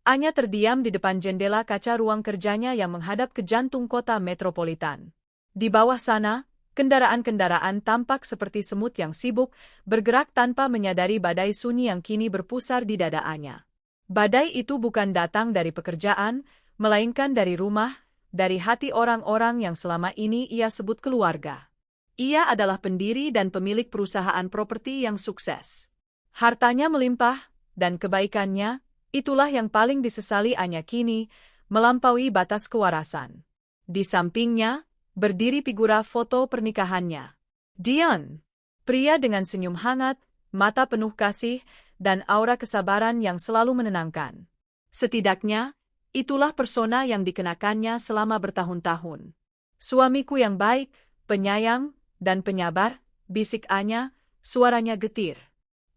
Anya terdiam di depan jendela kaca ruang kerjanya yang menghadap ke jantung kota metropolitan. Di bawah sana, kendaraan-kendaraan tampak seperti semut yang sibuk, bergerak tanpa menyadari badai sunyi yang kini berpusar di dada Anya. Badai itu bukan datang dari pekerjaan, melainkan dari rumah, dari hati orang-orang yang selama ini ia sebut keluarga. Ia adalah pendiri dan pemilik perusahaan properti yang sukses. Hartanya melimpah, dan kebaikannya, itulah yang paling disesali Anya kini, melampaui batas kewarasan. Di sampingnya, berdiri figura foto pernikahannya. Dion, pria dengan senyum hangat, mata penuh kasih, dan aura kesabaran yang selalu menenangkan. Setidaknya, itulah persona yang dikenakannya selama bertahun-tahun. Suamiku yang baik, penyayang, dan penyabar, bisik Anya, suaranya getir.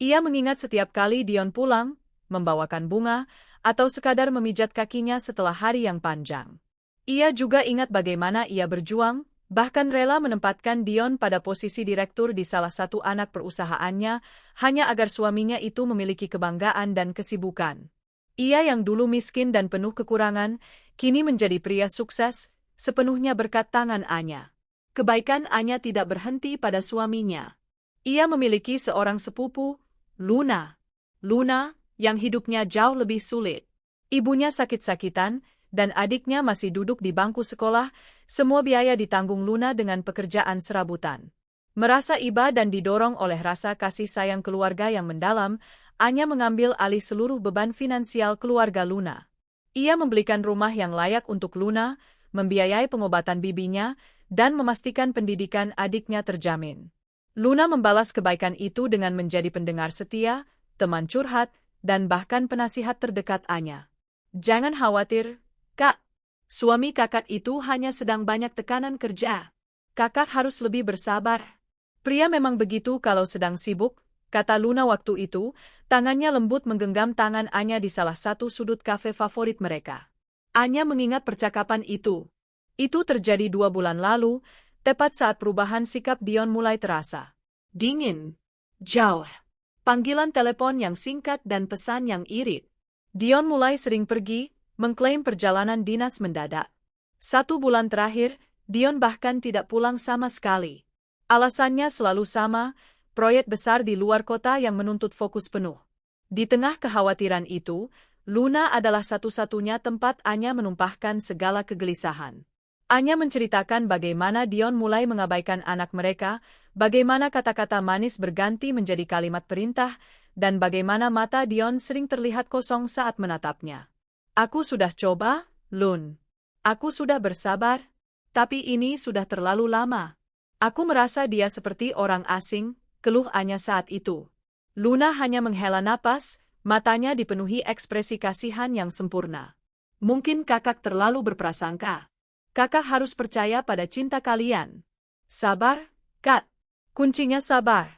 Ia mengingat setiap kali Dion pulang, membawakan bunga, atau sekadar memijat kakinya setelah hari yang panjang. Ia juga ingat bagaimana ia berjuang, bahkan rela menempatkan Dion pada posisi direktur di salah satu anak perusahaannya, hanya agar suaminya itu memiliki kebanggaan dan kesibukan. Ia yang dulu miskin dan penuh kekurangan, kini menjadi pria sukses, sepenuhnya berkat tangan Anya. Kebaikan Anya tidak berhenti pada suaminya. Ia memiliki seorang sepupu, Luna. Luna, yang hidupnya jauh lebih sulit. Ibunya sakit-sakitan, dan adiknya masih duduk di bangku sekolah, semua biaya ditanggung Luna dengan pekerjaan serabutan. Merasa iba dan didorong oleh rasa kasih sayang keluarga yang mendalam, Anya mengambil alih seluruh beban finansial keluarga Luna. Ia membelikan rumah yang layak untuk Luna, membiayai pengobatan bibinya, dan memastikan pendidikan adiknya terjamin. Luna membalas kebaikan itu dengan menjadi pendengar setia, teman curhat, dan bahkan penasihat terdekat Anya. Jangan khawatir, Kak. Suami kakak itu hanya sedang banyak tekanan kerja. Kakak harus lebih bersabar. Pria memang begitu kalau sedang sibuk, kata Luna waktu itu, tangannya lembut menggenggam tangan Anya di salah satu sudut kafe favorit mereka. Anya mengingat percakapan itu. Itu terjadi 2 bulan lalu, tepat saat perubahan sikap Dion mulai terasa. Dingin. Jauh. Panggilan telepon yang singkat dan pesan yang irit. Dion mulai sering pergi, mengklaim perjalanan dinas mendadak. 1 bulan terakhir, Dion bahkan tidak pulang sama sekali. Alasannya selalu sama, proyek besar di luar kota yang menuntut fokus penuh. Di tengah kekhawatiran itu, Luna adalah satu-satunya tempat Anya menumpahkan segala kegelisahan. Anya menceritakan bagaimana Dion mulai mengabaikan anak mereka, bagaimana kata-kata manis berganti menjadi kalimat perintah, dan bagaimana mata Dion sering terlihat kosong saat menatapnya. Aku sudah coba, Lun. Aku sudah bersabar, tapi ini sudah terlalu lama. Aku merasa dia seperti orang asing, keluh Anya saat itu. Luna hanya menghela napas, matanya dipenuhi ekspresi kasihan yang sempurna. Mungkin kakak terlalu berprasangka. Kakak harus percaya pada cinta kalian. Sabar, Kak. Kuncinya sabar.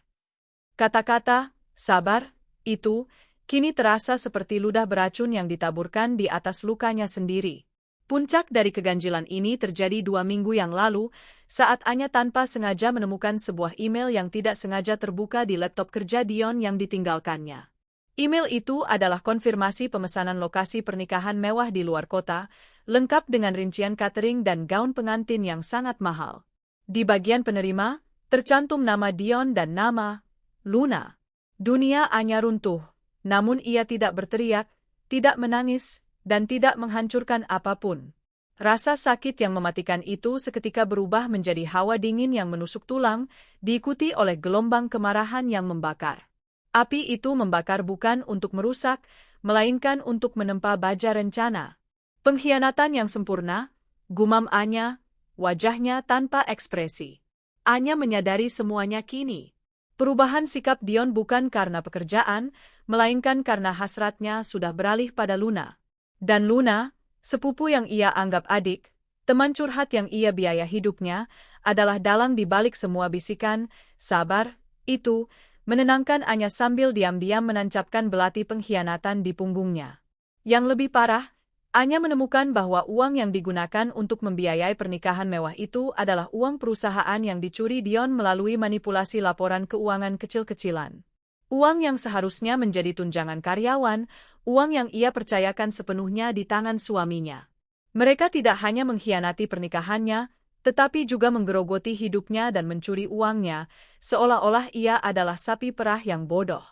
Kata-kata, sabar, itu, kini terasa seperti ludah beracun yang ditaburkan di atas lukanya sendiri. Puncak dari keganjilan ini terjadi 2 minggu yang lalu, saat Anya tanpa sengaja menemukan sebuah email yang tidak sengaja terbuka di laptop kerja Dion yang ditinggalkannya. Email itu adalah konfirmasi pemesanan lokasi pernikahan mewah di luar kota, lengkap dengan rincian catering dan gaun pengantin yang sangat mahal. Di bagian penerima, tercantum nama Dion dan nama Luna. Dunia Anya runtuh. Namun ia tidak berteriak, tidak menangis, dan tidak menghancurkan apapun. Rasa sakit yang mematikan itu seketika berubah menjadi hawa dingin yang menusuk tulang, diikuti oleh gelombang kemarahan yang membakar. Api itu membakar bukan untuk merusak, melainkan untuk menempa baja rencana. Pengkhianatan yang sempurna, gumam Anya, wajahnya tanpa ekspresi. Anya menyadari semuanya kini. Perubahan sikap Dion bukan karena pekerjaan, melainkan karena hasratnya sudah beralih pada Luna. Dan Luna, sepupu yang ia anggap adik, teman curhat yang ia biaya hidupnya, adalah dalang di balik semua bisikan, sabar, itu, menenangkan Anya sambil diam-diam menancapkan belati pengkhianatan di punggungnya. Yang lebih parah, Anya menemukan bahwa uang yang digunakan untuk membiayai pernikahan mewah itu adalah uang perusahaan yang dicuri Dion melalui manipulasi laporan keuangan kecil-kecilan. Uang yang seharusnya menjadi tunjangan karyawan, uang yang ia percayakan sepenuhnya di tangan suaminya. Mereka tidak hanya mengkhianati pernikahannya, tetapi juga menggerogoti hidupnya dan mencuri uangnya, seolah-olah ia adalah sapi perah yang bodoh.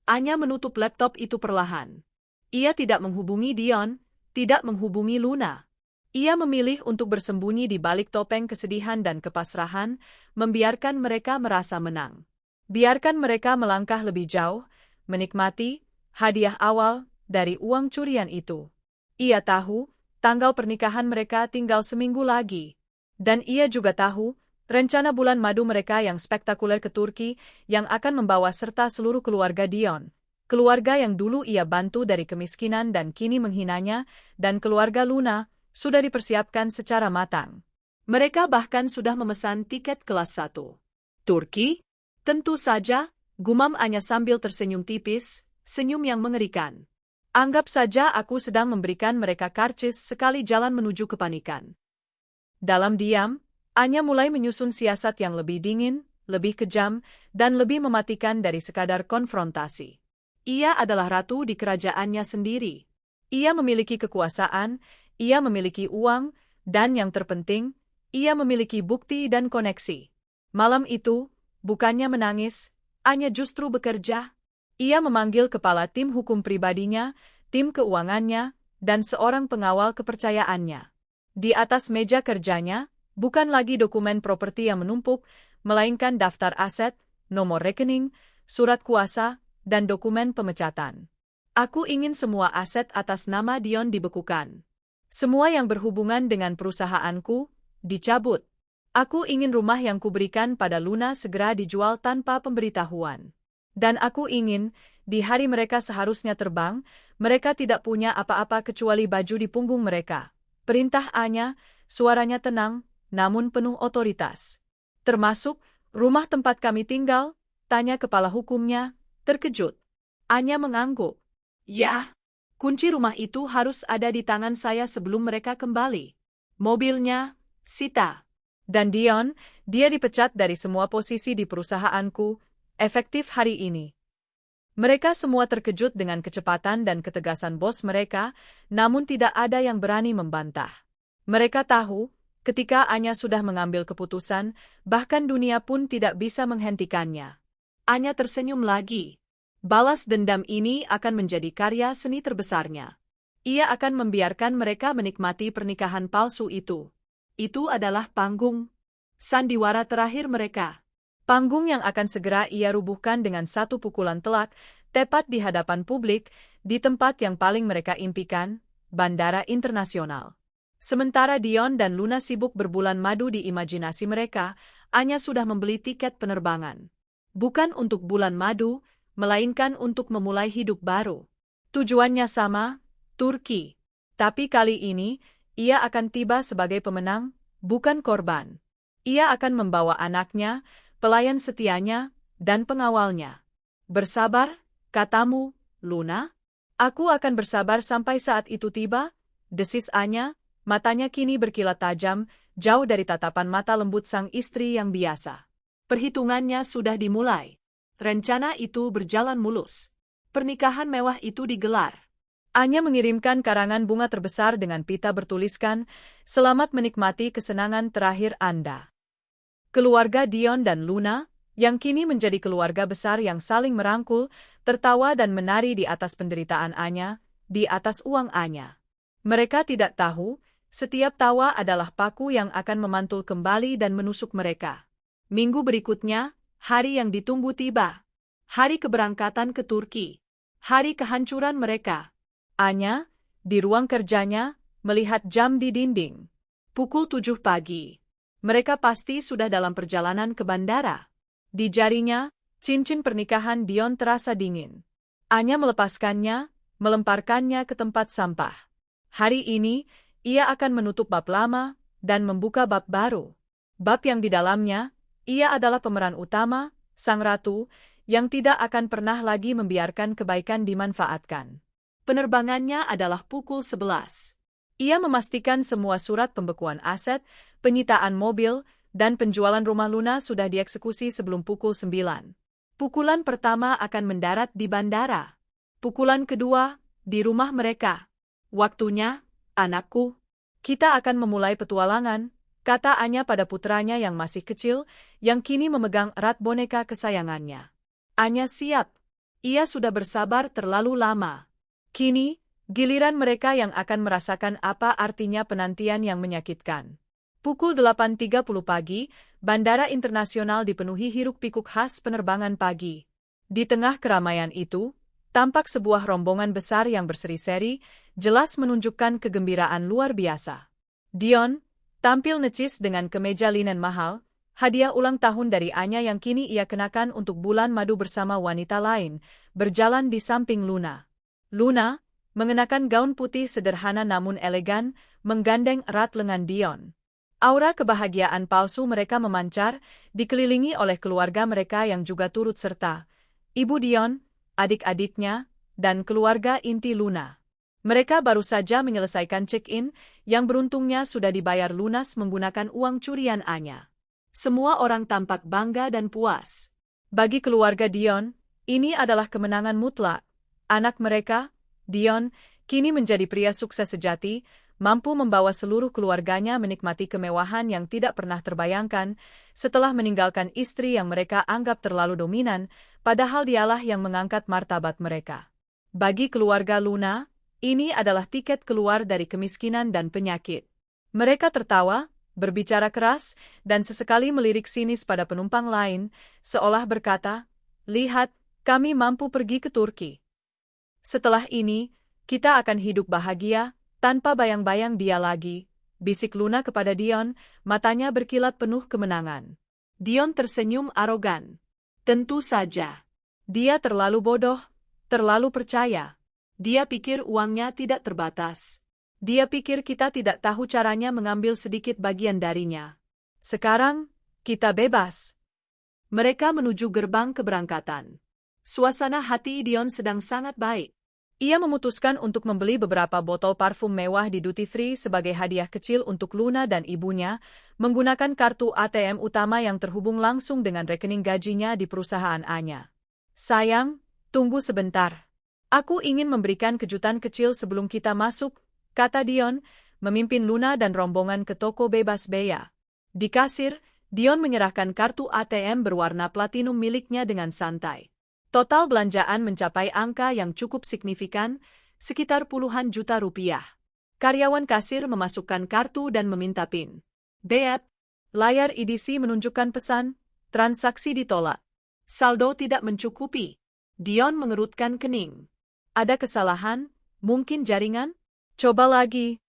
Anya menutup laptop itu perlahan. Ia tidak menghubungi Dion, tidak menghubungi Luna. Ia memilih untuk bersembunyi di balik topeng kesedihan dan kepasrahan, membiarkan mereka merasa menang. Biarkan mereka melangkah lebih jauh, menikmati hadiah awal dari uang curian itu. Ia tahu, tanggal pernikahan mereka tinggal seminggu lagi. Dan ia juga tahu, rencana bulan madu mereka yang spektakuler ke Turki yang akan membawa serta seluruh keluarga Dion. Keluarga yang dulu ia bantu dari kemiskinan dan kini menghinanya, dan keluarga Luna, sudah dipersiapkan secara matang. Mereka bahkan sudah memesan tiket kelas 1. Turki? Tentu saja, gumam Anya sambil tersenyum tipis, senyum yang mengerikan. Anggap saja aku sedang memberikan mereka karcis sekali jalan menuju kepanikan. Dalam diam, Anya mulai menyusun siasat yang lebih dingin, lebih kejam, dan lebih mematikan dari sekadar konfrontasi. Ia adalah ratu di kerajaannya sendiri. Ia memiliki kekuasaan, ia memiliki uang, dan yang terpenting, ia memiliki bukti dan koneksi. Malam itu, bukannya menangis, Anya justru bekerja. Ia memanggil kepala tim hukum pribadinya, tim keuangannya, dan seorang pengawal kepercayaannya. Di atas meja kerjanya, bukan lagi dokumen properti yang menumpuk, melainkan daftar aset, nomor rekening, surat kuasa, dan dokumen pemecatan. Aku ingin semua aset atas nama Dion dibekukan. Semua yang berhubungan dengan perusahaanku, dicabut. Aku ingin rumah yang kuberikan pada Luna segera dijual tanpa pemberitahuan. Dan aku ingin, di hari mereka seharusnya terbang, mereka tidak punya apa-apa kecuali baju di punggung mereka. Perintah Anya, suaranya tenang, namun penuh otoritas. Termasuk, rumah tempat kami tinggal, tanya kepala hukumnya, terkejut. Anya mengangguk. Ya, kunci rumah itu harus ada di tangan saya sebelum mereka kembali. Mobilnya, sita. Dan Dion, dia dipecat dari semua posisi di perusahaanku, efektif hari ini. Mereka semua terkejut dengan kecepatan dan ketegasan bos mereka, namun tidak ada yang berani membantah. Mereka tahu, ketika Anya sudah mengambil keputusan, bahkan dunia pun tidak bisa menghentikannya. Anya tersenyum lagi. Balas dendam ini akan menjadi karya seni terbesarnya. Ia akan membiarkan mereka menikmati pernikahan palsu itu. Itu adalah panggung sandiwara terakhir mereka. Panggung yang akan segera ia rubuhkan dengan satu pukulan telak, tepat di hadapan publik, di tempat yang paling mereka impikan, bandara internasional. Sementara Dion dan Luna sibuk berbulan madu di imajinasi mereka, Anya sudah membeli tiket penerbangan. Bukan untuk bulan madu, melainkan untuk memulai hidup baru. Tujuannya sama, Turki. Tapi kali ini, ia akan tiba sebagai pemenang, bukan korban. Ia akan membawa anaknya, pelayan setianya, dan pengawalnya. Bersabar, katamu, Luna? Aku akan bersabar sampai saat itu tiba, desis Anya, matanya kini berkilat tajam, jauh dari tatapan mata lembut sang istri yang biasa. Perhitungannya sudah dimulai. Rencana itu berjalan mulus. Pernikahan mewah itu digelar. Anya mengirimkan karangan bunga terbesar dengan pita bertuliskan, "Selamat menikmati kesenangan terakhir Anda." Keluarga Dion dan Luna, yang kini menjadi keluarga besar yang saling merangkul, tertawa dan menari di atas penderitaan Anya, di atas uang Anya. Mereka tidak tahu, setiap tawa adalah paku yang akan memantul kembali dan menusuk mereka. Minggu berikutnya, hari yang ditunggu tiba. Hari keberangkatan ke Turki. Hari kehancuran mereka. Anya, di ruang kerjanya, melihat jam di dinding. Pukul 7 pagi. Mereka pasti sudah dalam perjalanan ke bandara. Di jarinya, cincin pernikahan Dion terasa dingin. Anya melepaskannya, melemparkannya ke tempat sampah. Hari ini, ia akan menutup bab lama dan membuka bab baru. Bab yang di dalamnya, ia adalah pemeran utama, sang ratu, yang tidak akan pernah lagi membiarkan kebaikan dimanfaatkan. Penerbangannya adalah pukul 11. Ia memastikan semua surat pembekuan aset, penyitaan mobil, dan penjualan rumah Luna sudah dieksekusi sebelum pukul 9. Pukulan pertama akan mendarat di bandara. Pukulan kedua, Di rumah mereka. Waktunya, anakku. Kita akan memulai petualangan, kata Anya pada putranya yang masih kecil, yang kini memegang erat boneka kesayangannya. Anya siap. Ia sudah bersabar terlalu lama. Kini, giliran mereka yang akan merasakan apa artinya penantian yang menyakitkan. Pukul 8.30 pagi, Bandara Internasional dipenuhi hiruk-pikuk khas penerbangan pagi. Di tengah keramaian itu, tampak sebuah rombongan besar yang berseri-seri, jelas menunjukkan kegembiraan luar biasa. Dion tampil necis dengan kemeja linen mahal, hadiah ulang tahun dari Anya yang kini ia kenakan untuk bulan madu bersama wanita lain, berjalan di samping Luna. Luna, mengenakan gaun putih sederhana namun elegan, menggandeng erat lengan Dion. Aura kebahagiaan palsu mereka memancar, dikelilingi oleh keluarga mereka yang juga turut serta. Ibu Dion, adik-adiknya, dan keluarga inti Luna. Mereka baru saja menyelesaikan check-in, yang beruntungnya sudah dibayar lunas menggunakan uang curian Anya. Semua orang tampak bangga dan puas. Bagi keluarga Dion, ini adalah kemenangan mutlak. Anak mereka, Dion, kini menjadi pria sukses sejati, mampu membawa seluruh keluarganya menikmati kemewahan yang tidak pernah terbayangkan, setelah meninggalkan istri yang mereka anggap terlalu dominan, padahal dialah yang mengangkat martabat mereka. Bagi keluarga Luna, ini adalah tiket keluar dari kemiskinan dan penyakit. Mereka tertawa, berbicara keras, dan sesekali melirik sinis pada penumpang lain, seolah berkata, "Lihat, kami mampu pergi ke Turki. Setelah ini, kita akan hidup bahagia, tanpa bayang-bayang dia lagi," bisik Luna kepada Dion, matanya berkilat penuh kemenangan. Dion tersenyum arogan. Tentu saja. Dia terlalu bodoh, terlalu percaya. Dia pikir uangnya tidak terbatas. Dia pikir kita tidak tahu caranya mengambil sedikit bagian darinya. Sekarang, kita bebas. Mereka menuju gerbang keberangkatan. Suasana hati Dion sedang sangat baik. Ia memutuskan untuk membeli beberapa botol parfum mewah di duty free sebagai hadiah kecil untuk Luna dan ibunya, menggunakan kartu ATM utama yang terhubung langsung dengan rekening gajinya di perusahaan Anya. "Sayang, tunggu sebentar. Aku ingin memberikan kejutan kecil sebelum kita masuk," kata Dion, memimpin Luna dan rombongan ke toko bebas bea. Di kasir, Dion menyerahkan kartu ATM berwarna platinum miliknya dengan santai. Total belanjaan mencapai angka yang cukup signifikan, sekitar puluhan juta rupiah. Karyawan kasir memasukkan kartu dan meminta PIN. "Beep," layar EDC menunjukkan pesan, "transaksi ditolak. Saldo tidak mencukupi." Dion mengerutkan kening. Ada kesalahan, mungkin jaringan? Coba lagi.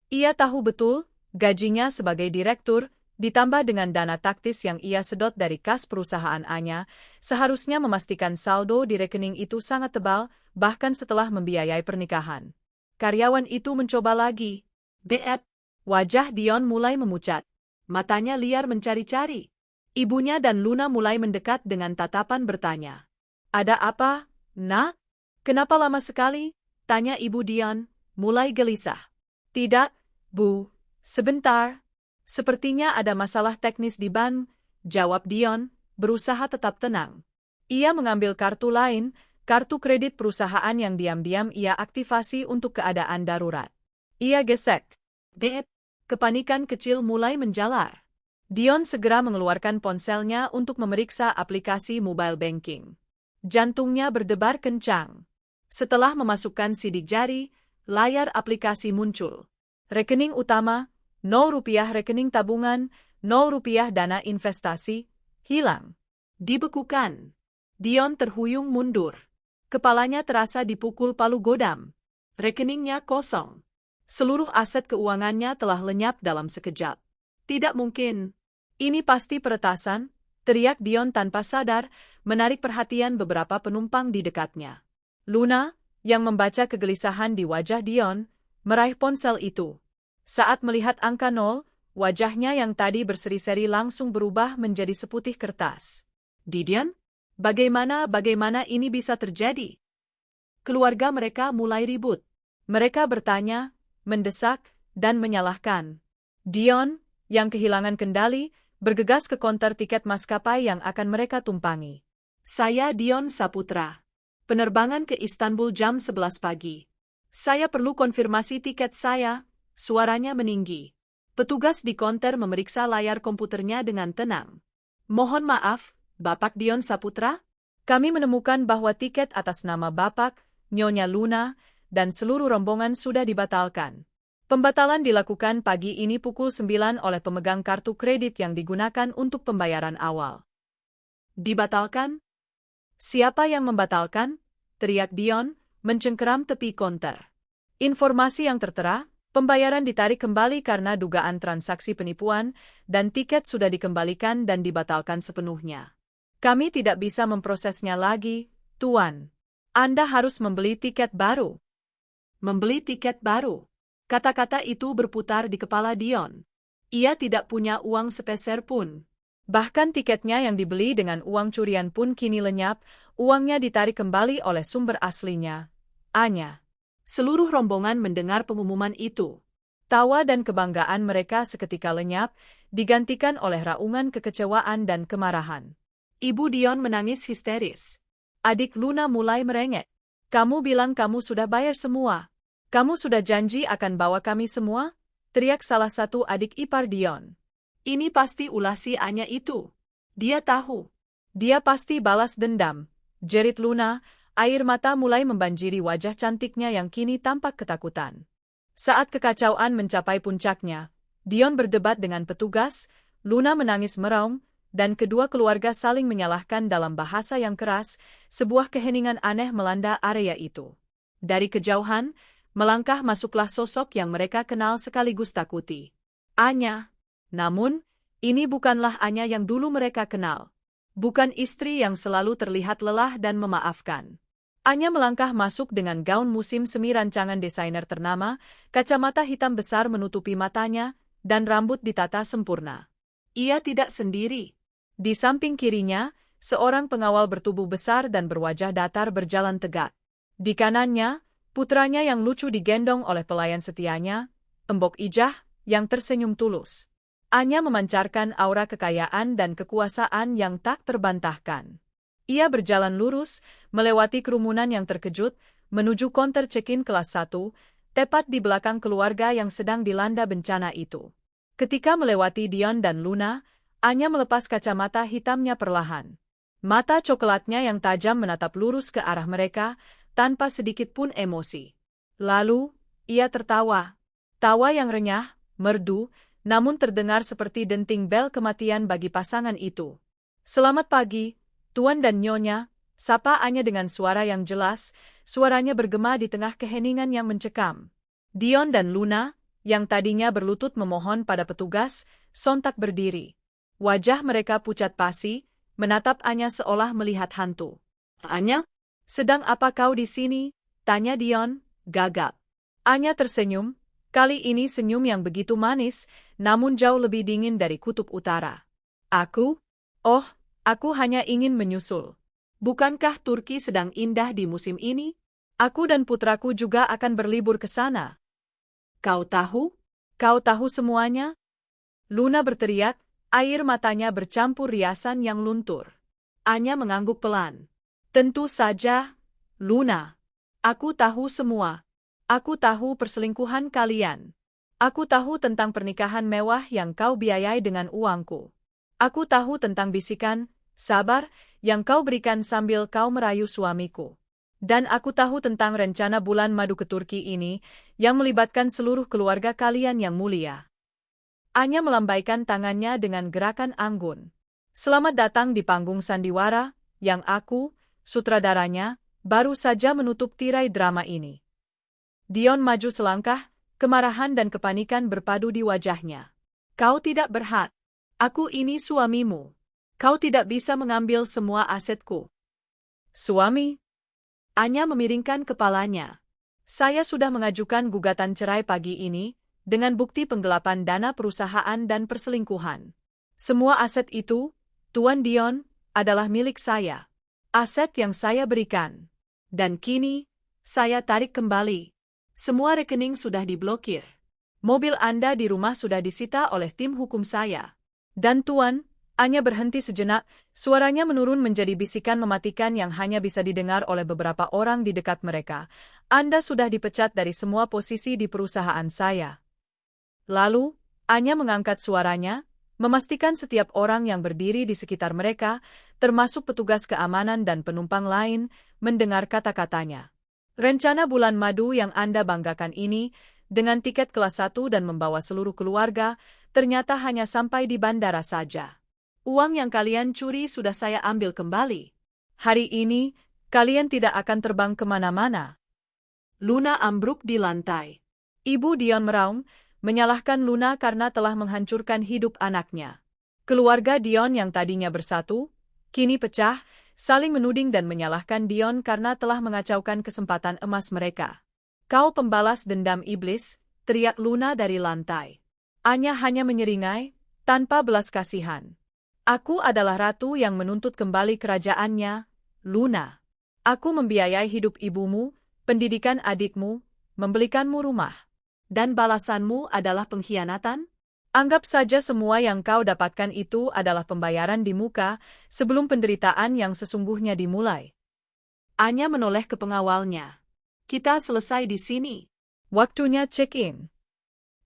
Ia tahu betul, gajinya sebagai direktur, ditambah dengan dana taktis yang ia sedot dari kas perusahaan Anya, seharusnya memastikan saldo di rekening itu sangat tebal, bahkan setelah membiayai pernikahan. Karyawan itu mencoba lagi. "Beep." Wajah Dion mulai memucat. Matanya liar mencari-cari. Ibunya dan Luna mulai mendekat dengan tatapan bertanya. "Ada apa, Nak? Kenapa lama sekali?" tanya ibu Dion, mulai gelisah. "Tidak, Bu. Sebentar. Sepertinya ada masalah teknis di ban," jawab Dion, berusaha tetap tenang. Ia mengambil kartu lain, kartu kredit perusahaan yang diam-diam ia aktifasi untuk keadaan darurat. Ia gesek. "Beep." Kepanikan kecil mulai menjalar. Dion segera mengeluarkan ponselnya untuk memeriksa aplikasi mobile banking. Jantungnya berdebar kencang. Setelah memasukkan sidik jari, layar aplikasi muncul. Rekening utama, Rp0, rekening tabungan, Rp0 dana investasi, hilang. Dibekukan. Dion terhuyung mundur. Kepalanya terasa dipukul palu godam. Rekeningnya kosong. Seluruh aset keuangannya telah lenyap dalam sekejap. "Tidak mungkin. Ini pasti peretasan," teriak Dion tanpa sadar, menarik perhatian beberapa penumpang di dekatnya. Luna, yang membaca kegelisahan di wajah Dion, meraih ponsel itu. Saat melihat angka 0, wajahnya yang tadi berseri-seri langsung berubah menjadi seputih kertas. "Dion? Bagaimana ini bisa terjadi?" Keluarga mereka mulai ribut. Mereka bertanya, mendesak, dan menyalahkan. Dion, yang kehilangan kendali, bergegas ke konter tiket maskapai yang akan mereka tumpangi. "Saya Dion Saputra. Penerbangan ke Istanbul jam 11 pagi. Saya perlu konfirmasi tiket saya, suaranya meninggi. Petugas di konter memeriksa layar komputernya dengan tenang. Mohon maaf, Bapak Dion Saputra? Kami menemukan bahwa tiket atas nama Bapak, Nyonya Luna, dan seluruh rombongan sudah dibatalkan. Pembatalan dilakukan pagi ini pukul 9 oleh pemegang kartu kredit yang digunakan untuk pembayaran awal. Dibatalkan? Siapa yang membatalkan? Teriak Dion, mencengkeram tepi konter. Informasi yang tertera, pembayaran ditarik kembali karena dugaan transaksi penipuan, dan tiket sudah dikembalikan dan dibatalkan sepenuhnya. Kami tidak bisa memprosesnya lagi, Tuan. Anda harus membeli tiket baru. Membeli tiket baru. Kata-kata itu berputar di kepala Dion. Ia tidak punya uang sepeser pun. Bahkan tiketnya yang dibeli dengan uang curian pun kini lenyap, uangnya ditarik kembali oleh sumber aslinya. Anya. Seluruh rombongan mendengar pengumuman itu. Tawa dan kebanggaan mereka seketika lenyap, digantikan oleh raungan kekecewaan dan kemarahan. Ibu Dion menangis histeris. Adik Luna mulai merengek. Kamu bilang kamu sudah bayar semua. Kamu sudah janji akan bawa kami semua? Teriak salah satu adik ipar Dion. Ini pasti ulah si Anya itu. Dia tahu. Dia pasti balas dendam. Jerit Luna, air mata mulai membanjiri wajah cantiknya yang kini tampak ketakutan. Saat kekacauan mencapai puncaknya, Dion berdebat dengan petugas, Luna menangis meraung, dan kedua keluarga saling menyalahkan dalam bahasa yang keras, sebuah keheningan aneh melanda area itu. Dari kejauhan, melangkah masuklah sosok yang mereka kenal sekaligus takuti. Anya. Namun, ini bukanlah Anya yang dulu mereka kenal. Bukan istri yang selalu terlihat lelah dan memaafkan. Anya melangkah masuk dengan gaun musim semi rancangan desainer ternama, kacamata hitam besar menutupi matanya, dan rambut ditata sempurna. Ia tidak sendiri. Di samping kirinya, seorang pengawal bertubuh besar dan berwajah datar berjalan tegak. Di kanannya, putranya yang lucu digendong oleh pelayan setianya, Embok Ijah, yang tersenyum tulus. Anya memancarkan aura kekayaan dan kekuasaan yang tak terbantahkan. Ia berjalan lurus, melewati kerumunan yang terkejut, menuju konter check-in kelas 1, tepat di belakang keluarga yang sedang dilanda bencana itu. Ketika melewati Dion dan Luna, Anya melepas kacamata hitamnya perlahan. Mata coklatnya yang tajam menatap lurus ke arah mereka, tanpa sedikit pun emosi. Lalu, ia tertawa. Tawa yang renyah, merdu, namun terdengar seperti denting bel kematian bagi pasangan itu. Selamat pagi, Tuan dan Nyonya, sapa Anya dengan suara yang jelas, suaranya bergema di tengah keheningan yang mencekam. Dion dan Luna, yang tadinya berlutut memohon pada petugas, sontak berdiri. Wajah mereka pucat pasi, menatap Anya seolah melihat hantu. Anya? Sedang apa kau di sini? Tanya Dion, gagap. Anya tersenyum, kali ini senyum yang begitu manis, namun jauh lebih dingin dari kutub utara. Aku? Oh, aku hanya ingin menyusul. Bukankah Turki sedang indah di musim ini? Aku dan putraku juga akan berlibur ke sana. Kau tahu? Kau tahu semuanya? Luna berteriak, air matanya bercampur riasan yang luntur. Anya mengangguk pelan. Tentu saja, Luna. Aku tahu semua. Aku tahu perselingkuhan kalian. Aku tahu tentang pernikahan mewah yang kau biayai dengan uangku. Aku tahu tentang bisikan, sabar, yang kau berikan sambil kau merayu suamiku. Dan aku tahu tentang rencana bulan madu ke Turki ini, yang melibatkan seluruh keluarga kalian yang mulia. Anya melambaikan tangannya dengan gerakan anggun. Selamat datang di panggung sandiwara, yang aku, sutradaranya, baru saja menutup tirai drama ini. Dion maju selangkah, kemarahan dan kepanikan berpadu di wajahnya. Kau tidak berhak. Aku ini suamimu. Kau tidak bisa mengambil semua asetku. Suami? Anya memiringkan kepalanya. Saya sudah mengajukan gugatan cerai pagi ini, dengan bukti penggelapan dana perusahaan dan perselingkuhan. Semua aset itu, Tuan Dion, adalah milik saya. Aset yang saya berikan. Dan kini, saya tarik kembali. Semua rekening sudah diblokir. Mobil Anda di rumah sudah disita oleh tim hukum saya. Dan Tuan, Anya berhenti sejenak, suaranya menurun menjadi bisikan mematikan yang hanya bisa didengar oleh beberapa orang di dekat mereka. Anda sudah dipecat dari semua posisi di perusahaan saya. Lalu, Anya mengangkat suaranya, memastikan setiap orang yang berdiri di sekitar mereka, termasuk petugas keamanan dan penumpang lain, mendengar kata-katanya. Rencana bulan madu yang Anda banggakan ini, dengan tiket kelas 1 dan membawa seluruh keluarga, ternyata hanya sampai di bandara saja. Uang yang kalian curi sudah saya ambil kembali. Hari ini, kalian tidak akan terbang kemana-mana. Luna ambruk di lantai. Ibu Dion meraung, menyalahkan Luna karena telah menghancurkan hidup anaknya. Keluarga Dion yang tadinya bersatu, kini pecah, saling menuding dan menyalahkan Dion karena telah mengacaukan kesempatan emas mereka. Kau pembalas dendam iblis, teriak Luna dari lantai. Anya hanya menyeringai, tanpa belas kasihan. Aku adalah ratu yang menuntut kembali kerajaannya, Luna. Aku membiayai hidup ibumu, pendidikan adikmu, membelikanmu rumah. Dan balasanmu adalah pengkhianatan? Anggap saja semua yang kau dapatkan itu adalah pembayaran di muka sebelum penderitaan yang sesungguhnya dimulai. Anya menoleh ke pengawalnya. Kita selesai di sini. Waktunya check-in.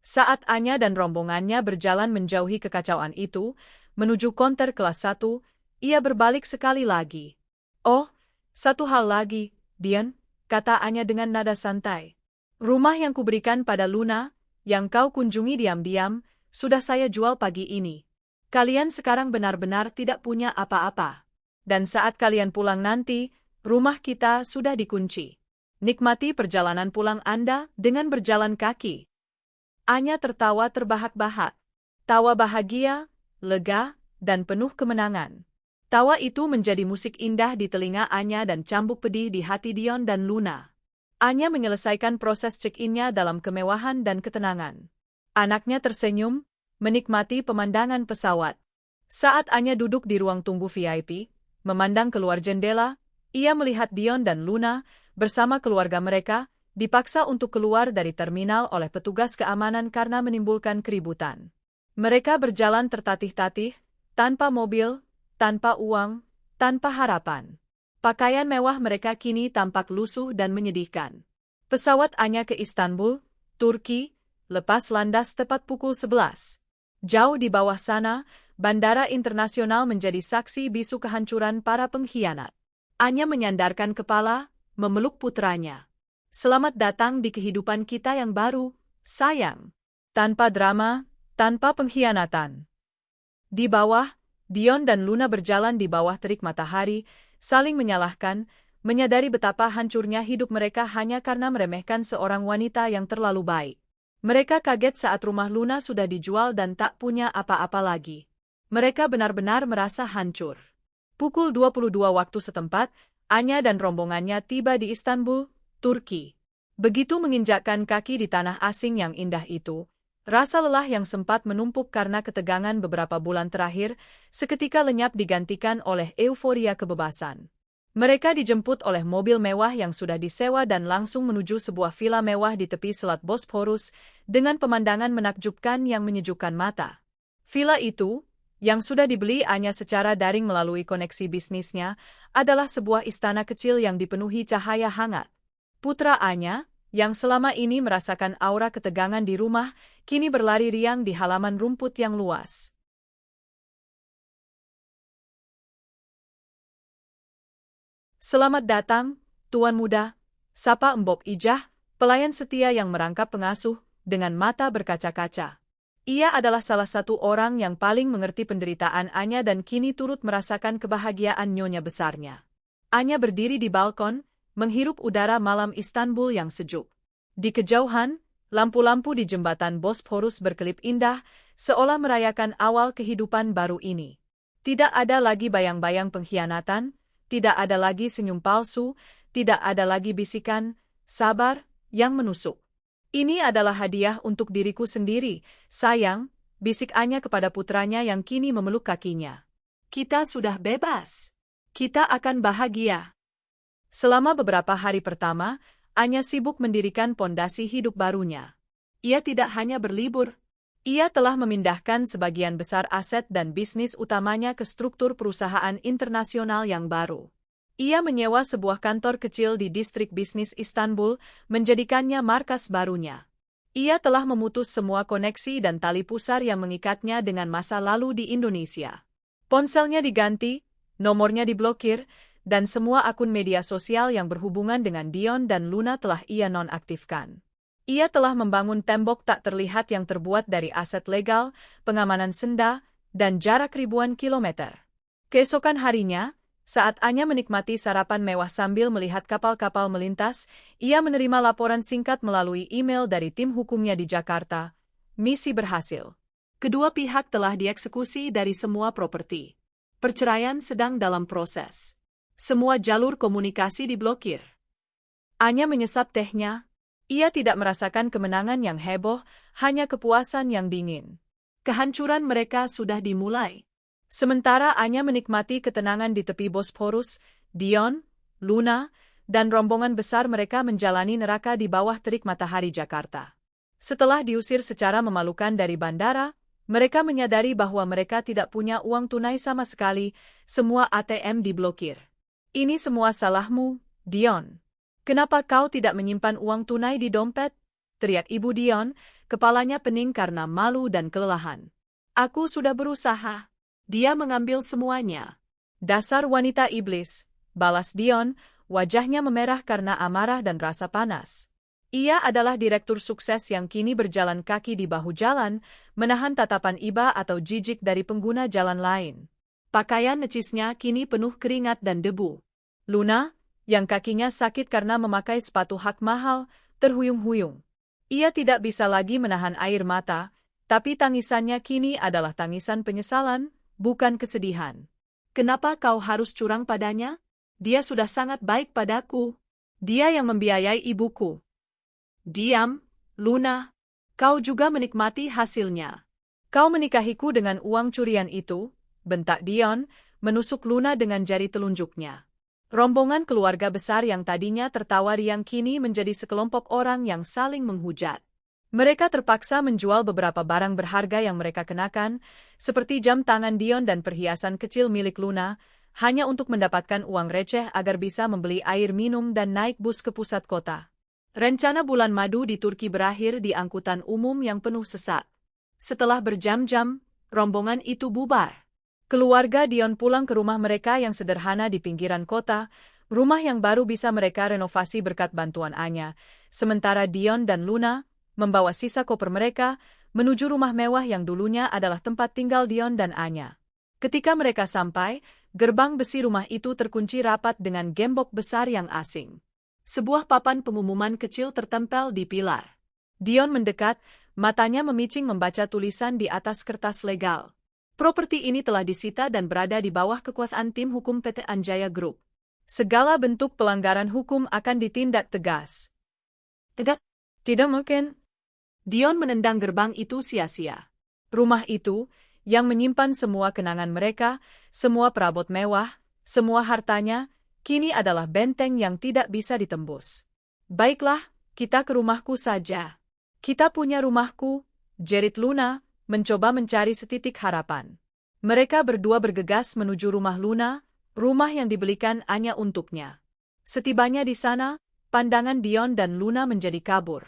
Saat Anya dan rombongannya berjalan menjauhi kekacauan itu, menuju konter kelas 1, ia berbalik sekali lagi. Oh, satu hal lagi, Dion, kata Anya dengan nada santai. Rumah yang kuberikan pada Luna, yang kau kunjungi diam-diam, sudah saya jual pagi ini. Kalian sekarang benar-benar tidak punya apa-apa. Dan saat kalian pulang nanti, rumah kita sudah dikunci. Nikmati perjalanan pulang Anda dengan berjalan kaki. Anya tertawa terbahak-bahak. Tawa bahagia, lega, dan penuh kemenangan. Tawa itu menjadi musik indah di telinga Anya dan cambuk pedih di hati Dion dan Luna. Anya menyelesaikan proses check-in-nya dalam kemewahan dan ketenangan. Anaknya tersenyum, menikmati pemandangan pesawat. Saat Anya duduk di ruang tunggu VIP, memandang keluar jendela, ia melihat Dion dan Luna, bersama keluarga mereka, dipaksa untuk keluar dari terminal oleh petugas keamanan karena menimbulkan keributan. Mereka berjalan tertatih-tatih, tanpa mobil, tanpa uang, tanpa harapan. Pakaian mewah mereka kini tampak lusuh dan menyedihkan. Pesawat Anya ke Istanbul, Turki, lepas landas tepat pukul 11. Jauh di bawah sana, bandara internasional menjadi saksi bisu kehancuran para pengkhianat. Anya menyandarkan kepala, memeluk putranya. Selamat datang di kehidupan kita yang baru, sayang. Tanpa drama, tanpa pengkhianatan. Di bawah, Dion dan Luna berjalan di bawah terik matahari, saling menyalahkan, menyadari betapa hancurnya hidup mereka hanya karena meremehkan seorang wanita yang terlalu baik. Mereka kaget saat rumah Luna sudah dijual dan tak punya apa-apa lagi. Mereka benar-benar merasa hancur. Pukul 22 waktu setempat, Anya dan rombongannya tiba di Istanbul, Turki. Begitu menginjakkan kaki di tanah asing yang indah itu, rasa lelah yang sempat menumpuk karena ketegangan beberapa bulan terakhir, seketika lenyap digantikan oleh euforia kebebasan. Mereka dijemput oleh mobil mewah yang sudah disewa dan langsung menuju sebuah villa mewah di tepi Selat Bosporus, dengan pemandangan menakjubkan yang menyejukkan mata. Villa itu, yang sudah dibeli Anya secara daring melalui koneksi bisnisnya, adalah sebuah istana kecil yang dipenuhi cahaya hangat. Putra Anya, yang selama ini merasakan aura ketegangan di rumah, kini berlari riang di halaman rumput yang luas. Selamat datang, Tuan Muda, sapa Mbok Ijah, pelayan setia yang merangkap pengasuh, dengan mata berkaca-kaca. Ia adalah salah satu orang yang paling mengerti penderitaan Anya dan kini turut merasakan kebahagiaan nyonya besarnya. Anya berdiri di balkon, menghirup udara malam Istanbul yang sejuk. Di kejauhan, lampu-lampu di jembatan Bosporus berkelip indah, seolah merayakan awal kehidupan baru ini. Tidak ada lagi bayang-bayang pengkhianatan, tidak ada lagi senyum palsu, tidak ada lagi bisikan, sabar, yang menusuk. Ini adalah hadiah untuk diriku sendiri, sayang, bisik Anya kepada putranya yang kini memeluk kakinya. Kita sudah bebas. Kita akan bahagia. Selama beberapa hari pertama, Anya sibuk mendirikan pondasi hidup barunya. Ia tidak hanya berlibur. Ia telah memindahkan sebagian besar aset dan bisnis utamanya ke struktur perusahaan internasional yang baru. Ia menyewa sebuah kantor kecil di distrik bisnis Istanbul, menjadikannya markas barunya. Ia telah memutus semua koneksi dan tali pusar yang mengikatnya dengan masa lalu di Indonesia. Ponselnya diganti, nomornya diblokir, dan semua akun media sosial yang berhubungan dengan Dion dan Luna telah ia nonaktifkan. Ia telah membangun tembok tak terlihat yang terbuat dari aset legal, pengamanan senda, dan jarak ribuan kilometer. Keesokan harinya, saat Anya menikmati sarapan mewah sambil melihat kapal-kapal melintas, ia menerima laporan singkat melalui email dari tim hukumnya di Jakarta. Misi berhasil. Kedua pihak telah dieksekusi dari semua properti. Perceraian sedang dalam proses. Semua jalur komunikasi diblokir. Anya menyesap tehnya. Ia tidak merasakan kemenangan yang heboh, hanya kepuasan yang dingin. Kehancuran mereka sudah dimulai. Sementara Anya menikmati ketenangan di tepi Bosporus, Dion, Luna, dan rombongan besar mereka menjalani neraka di bawah terik matahari Jakarta. Setelah diusir secara memalukan dari bandara, mereka menyadari bahwa mereka tidak punya uang tunai sama sekali, semua ATM diblokir. Ini semua salahmu, Dion. Kenapa kau tidak menyimpan uang tunai di dompet? Teriak Ibu Dion, kepalanya pening karena malu dan kelelahan. Aku sudah berusaha. Dia mengambil semuanya. Dasar wanita iblis, balas Dion, wajahnya memerah karena amarah dan rasa panas. Ia adalah direktur sukses yang kini berjalan kaki di bahu jalan, menahan tatapan iba atau jijik dari pengguna jalan lain. Pakaian necisnya kini penuh keringat dan debu. Luna, yang kakinya sakit karena memakai sepatu hak mahal, terhuyung-huyung. Ia tidak bisa lagi menahan air mata, tapi tangisannya kini adalah tangisan penyesalan, bukan kesedihan. Kenapa kau harus curang padanya? Dia sudah sangat baik padaku. Dia yang membiayai ibuku. Diam, Luna. Kau juga menikmati hasilnya. Kau menikahiku dengan uang curian itu, bentak Dion, menusuk Luna dengan jari telunjuknya. Rombongan keluarga besar yang tadinya tertawa riang kini menjadi sekelompok orang yang saling menghujat. Mereka terpaksa menjual beberapa barang berharga yang mereka kenakan, seperti jam tangan Dion dan perhiasan kecil milik Luna, hanya untuk mendapatkan uang receh agar bisa membeli air minum dan naik bus ke pusat kota. Rencana bulan madu di Turki berakhir di angkutan umum yang penuh sesak. Setelah berjam-jam, rombongan itu bubar. Keluarga Dion pulang ke rumah mereka yang sederhana di pinggiran kota, rumah yang baru bisa mereka renovasi berkat bantuan Anya, sementara Dion dan Luna membawa sisa koper mereka menuju rumah mewah yang dulunya adalah tempat tinggal Dion dan Anya. Ketika mereka sampai, gerbang besi rumah itu terkunci rapat dengan gembok besar yang asing. Sebuah papan pengumuman kecil tertempel di pilar. Dion mendekat, matanya memicing membaca tulisan di atas kertas legal. Properti ini telah disita dan berada di bawah kekuasaan tim hukum PT Anjaya Group. Segala bentuk pelanggaran hukum akan ditindak tegas. Tidak mungkin. Dion menendang gerbang itu sia-sia. Rumah itu, yang menyimpan semua kenangan mereka, semua perabot mewah, semua hartanya, kini adalah benteng yang tidak bisa ditembus. Baiklah, kita ke rumahku saja. Kita punya rumahku, jerit Luna, mencoba mencari setitik harapan. Mereka berdua bergegas menuju rumah Luna, rumah yang dibelikan Anya untuknya. Setibanya di sana, pandangan Dion dan Luna menjadi kabur.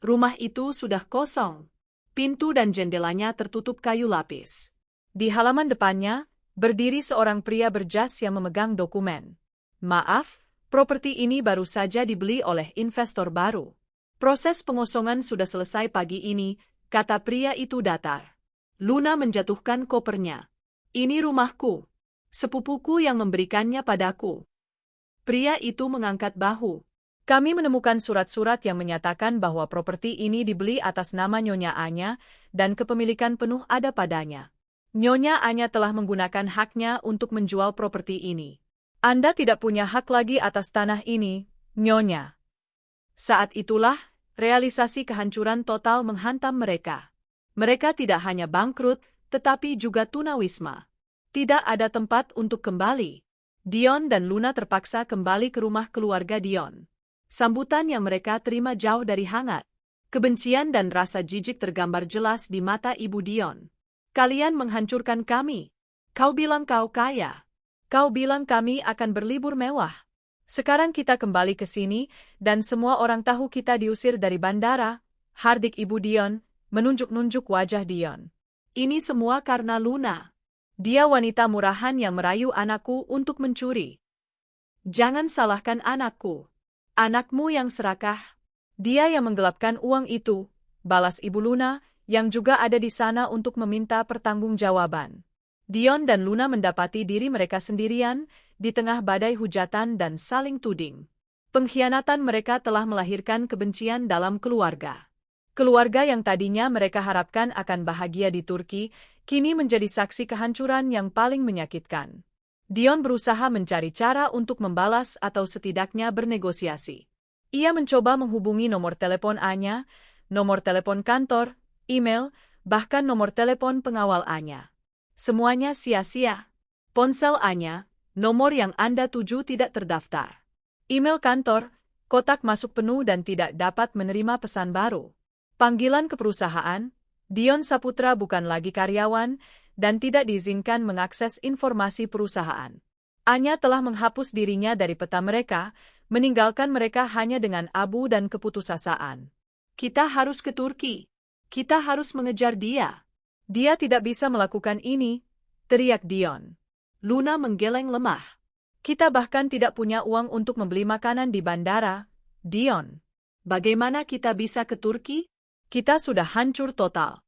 Rumah itu sudah kosong. Pintu dan jendelanya tertutup kayu lapis. Di halaman depannya, berdiri seorang pria berjas yang memegang dokumen. Maaf, properti ini baru saja dibeli oleh investor baru. Proses pengosongan sudah selesai pagi ini, kata pria itu datar. Luna menjatuhkan kopernya. Ini rumahku. Sepupuku yang memberikannya padaku. Pria itu mengangkat bahu. Kami menemukan surat-surat yang menyatakan bahwa properti ini dibeli atas nama Nyonya Anya, dan kepemilikan penuh ada padanya. Nyonya Anya telah menggunakan haknya untuk menjual properti ini. Anda tidak punya hak lagi atas tanah ini, Nyonya. Saat itulah, realisasi kehancuran total menghantam mereka. Mereka tidak hanya bangkrut, tetapi juga tunawisma. Tidak ada tempat untuk kembali. Dion dan Luna terpaksa kembali ke rumah keluarga Dion. Sambutan yang mereka terima jauh dari hangat. Kebencian dan rasa jijik tergambar jelas di mata Ibu Dion. Kalian menghancurkan kami. Kau bilang kau kaya. Kau bilang kami akan berlibur mewah. Sekarang kita kembali ke sini, dan semua orang tahu kita diusir dari bandara. Hardik Ibu Dion, menunjuk-nunjuk wajah Dion. Ini semua karena Luna. Dia wanita murahan yang merayu anakku untuk mencuri. Jangan salahkan anakku. Anakmu yang serakah. Dia yang menggelapkan uang itu, balas Ibu Luna, yang juga ada di sana untuk meminta pertanggungjawaban. Dion dan Luna mendapati diri mereka sendirian, di tengah badai hujatan dan saling tuding. Pengkhianatan mereka telah melahirkan kebencian dalam keluarga. Keluarga yang tadinya mereka harapkan akan bahagia di Turki, kini menjadi saksi kehancuran yang paling menyakitkan. Dion berusaha mencari cara untuk membalas atau setidaknya bernegosiasi. Ia mencoba menghubungi nomor telepon Anya, nomor telepon kantor, email, bahkan nomor telepon pengawal Anya. Semuanya sia-sia. Ponsel Anya, nomor yang Anda tuju tidak terdaftar. Email kantor, kotak masuk penuh dan tidak dapat menerima pesan baru. Panggilan ke perusahaan, Dion Saputra bukan lagi karyawan, dan tidak diizinkan mengakses informasi perusahaan. Anya telah menghapus dirinya dari peta mereka, meninggalkan mereka hanya dengan abu dan keputusasaan. Kita harus ke Turki. Kita harus mengejar dia. Dia tidak bisa melakukan ini, teriak Dion. Luna menggeleng lemah. Kita bahkan tidak punya uang untuk membeli makanan di bandara, Dion. Bagaimana kita bisa ke Turki? Kita sudah hancur total.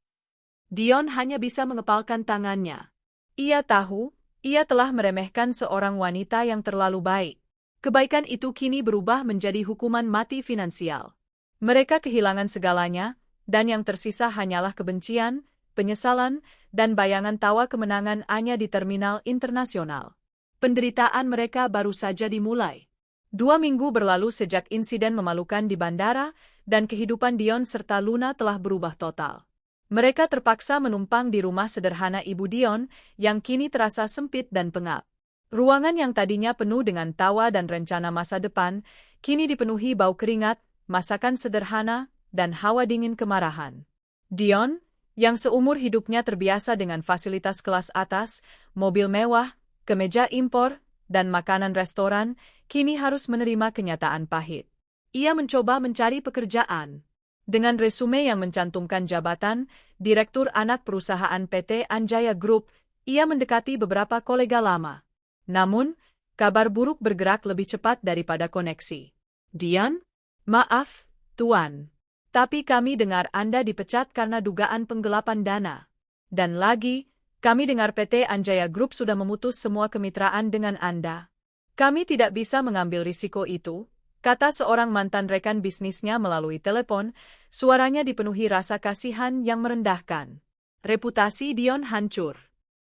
Dion hanya bisa mengepalkan tangannya. Ia tahu, ia telah meremehkan seorang wanita yang terlalu baik. Kebaikan itu kini berubah menjadi hukuman mati finansial. Mereka kehilangan segalanya, dan yang tersisa hanyalah kebencian, penyesalan, dan bayangan tawa kemenangan Anya di terminal internasional. Penderitaan mereka baru saja dimulai. 2 minggu berlalu sejak insiden memalukan di bandara, dan kehidupan Dion serta Luna telah berubah total. Mereka terpaksa menumpang di rumah sederhana Ibu Dion, yang kini terasa sempit dan pengap. Ruangan yang tadinya penuh dengan tawa dan rencana masa depan, kini dipenuhi bau keringat, masakan sederhana, dan hawa dingin kemarahan. Dion, yang seumur hidupnya terbiasa dengan fasilitas kelas atas, mobil mewah, kemeja impor, dan makanan restoran, kini harus menerima kenyataan pahit. Ia mencoba mencari pekerjaan. Dengan resume yang mencantumkan jabatan, Direktur Anak Perusahaan PT Anjaya Group, ia mendekati beberapa kolega lama. Namun, kabar buruk bergerak lebih cepat daripada koneksi. Dion? Maaf, Tuan. Tapi kami dengar Anda dipecat karena dugaan penggelapan dana. Dan lagi, kami dengar PT Anjaya Group sudah memutus semua kemitraan dengan Anda. Kami tidak bisa mengambil risiko itu, kata seorang mantan rekan bisnisnya melalui telepon, suaranya dipenuhi rasa kasihan yang merendahkan. Reputasi Dion hancur.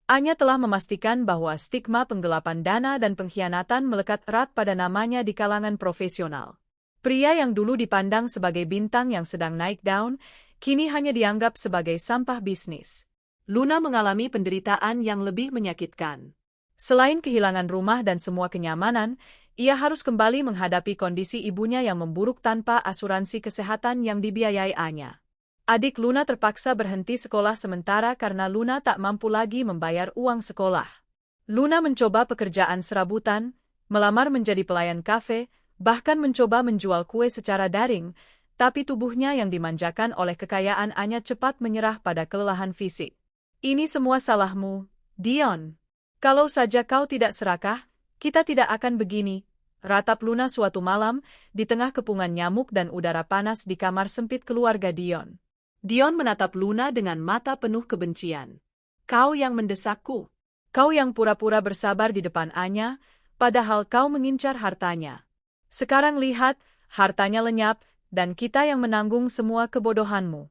Anya telah memastikan bahwa stigma penggelapan dana dan pengkhianatan melekat erat pada namanya di kalangan profesional. Pria yang dulu dipandang sebagai bintang yang sedang naik daun, kini hanya dianggap sebagai sampah bisnis. Luna mengalami penderitaan yang lebih menyakitkan. Selain kehilangan rumah dan semua kenyamanan, ia harus kembali menghadapi kondisi ibunya yang memburuk tanpa asuransi kesehatan yang dibiayai Anya. Adik Luna terpaksa berhenti sekolah sementara karena Luna tak mampu lagi membayar uang sekolah. Luna mencoba pekerjaan serabutan, melamar menjadi pelayan kafe, bahkan mencoba menjual kue secara daring, tapi tubuhnya yang dimanjakan oleh kekayaan Anya cepat menyerah pada kelelahan fisik. Ini semua salahmu, Dion. Kalau saja kau tidak serakah, kita tidak akan begini, ratap Luna suatu malam, di tengah kepungan nyamuk dan udara panas di kamar sempit keluarga Dion. Dion menatap Luna dengan mata penuh kebencian. Kau yang mendesakku. Kau yang pura-pura bersabar di depan Anya, padahal kau mengincar hartanya. Sekarang lihat, hartanya lenyap, dan kita yang menanggung semua kebodohanmu.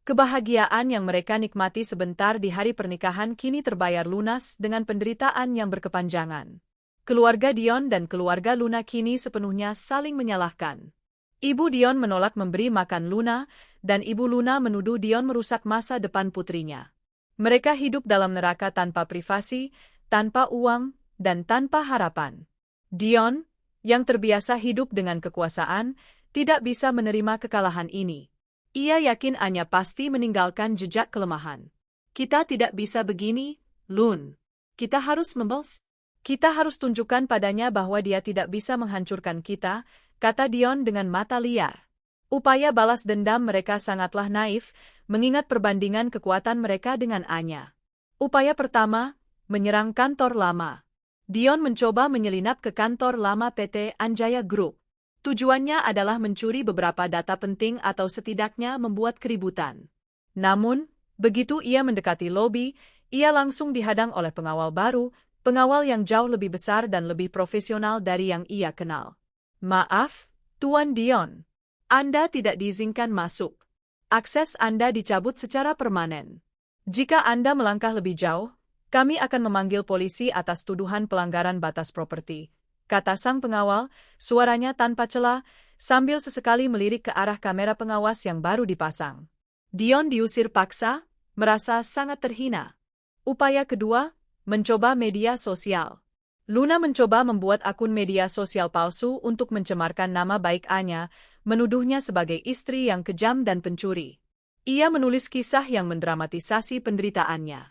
Kebahagiaan yang mereka nikmati sebentar di hari pernikahan kini terbayar lunas dengan penderitaan yang berkepanjangan. Keluarga Dion dan keluarga Luna kini sepenuhnya saling menyalahkan. Ibu Dion menolak memberi makan Luna, dan Ibu Luna menuduh Dion merusak masa depan putrinya. Mereka hidup dalam neraka tanpa privasi, tanpa uang, dan tanpa harapan. Dion, yang terbiasa hidup dengan kekuasaan, tidak bisa menerima kekalahan ini. Ia yakin Anya pasti meninggalkan jejak kelemahan. Kita tidak bisa begini, Lun. Kita harus membalas. Kita harus tunjukkan padanya bahwa dia tidak bisa menghancurkan kita, kata Dion dengan mata liar. Upaya balas dendam mereka sangatlah naif, mengingat perbandingan kekuatan mereka dengan Anya. Upaya pertama, menyerang kantor lama. Dion mencoba menyelinap ke kantor lama PT Anjaya Group. Tujuannya adalah mencuri beberapa data penting atau setidaknya membuat keributan. Namun, begitu ia mendekati lobi, ia langsung dihadang oleh pengawal baru, pengawal yang jauh lebih besar dan lebih profesional dari yang ia kenal. Maaf, Tuan Dion. Anda tidak diizinkan masuk. Akses Anda dicabut secara permanen. Jika Anda melangkah lebih jauh, kami akan memanggil polisi atas tuduhan pelanggaran batas properti, kata sang pengawal, suaranya tanpa celah, sambil sesekali melirik ke arah kamera pengawas yang baru dipasang. Dion diusir paksa, merasa sangat terhina. Upaya kedua, mencoba media sosial. Luna mencoba membuat akun media sosial palsu untuk mencemarkan nama baik Anya, menuduhnya sebagai istri yang kejam dan pencuri. Ia menulis kisah yang mendramatisasi penderitaannya.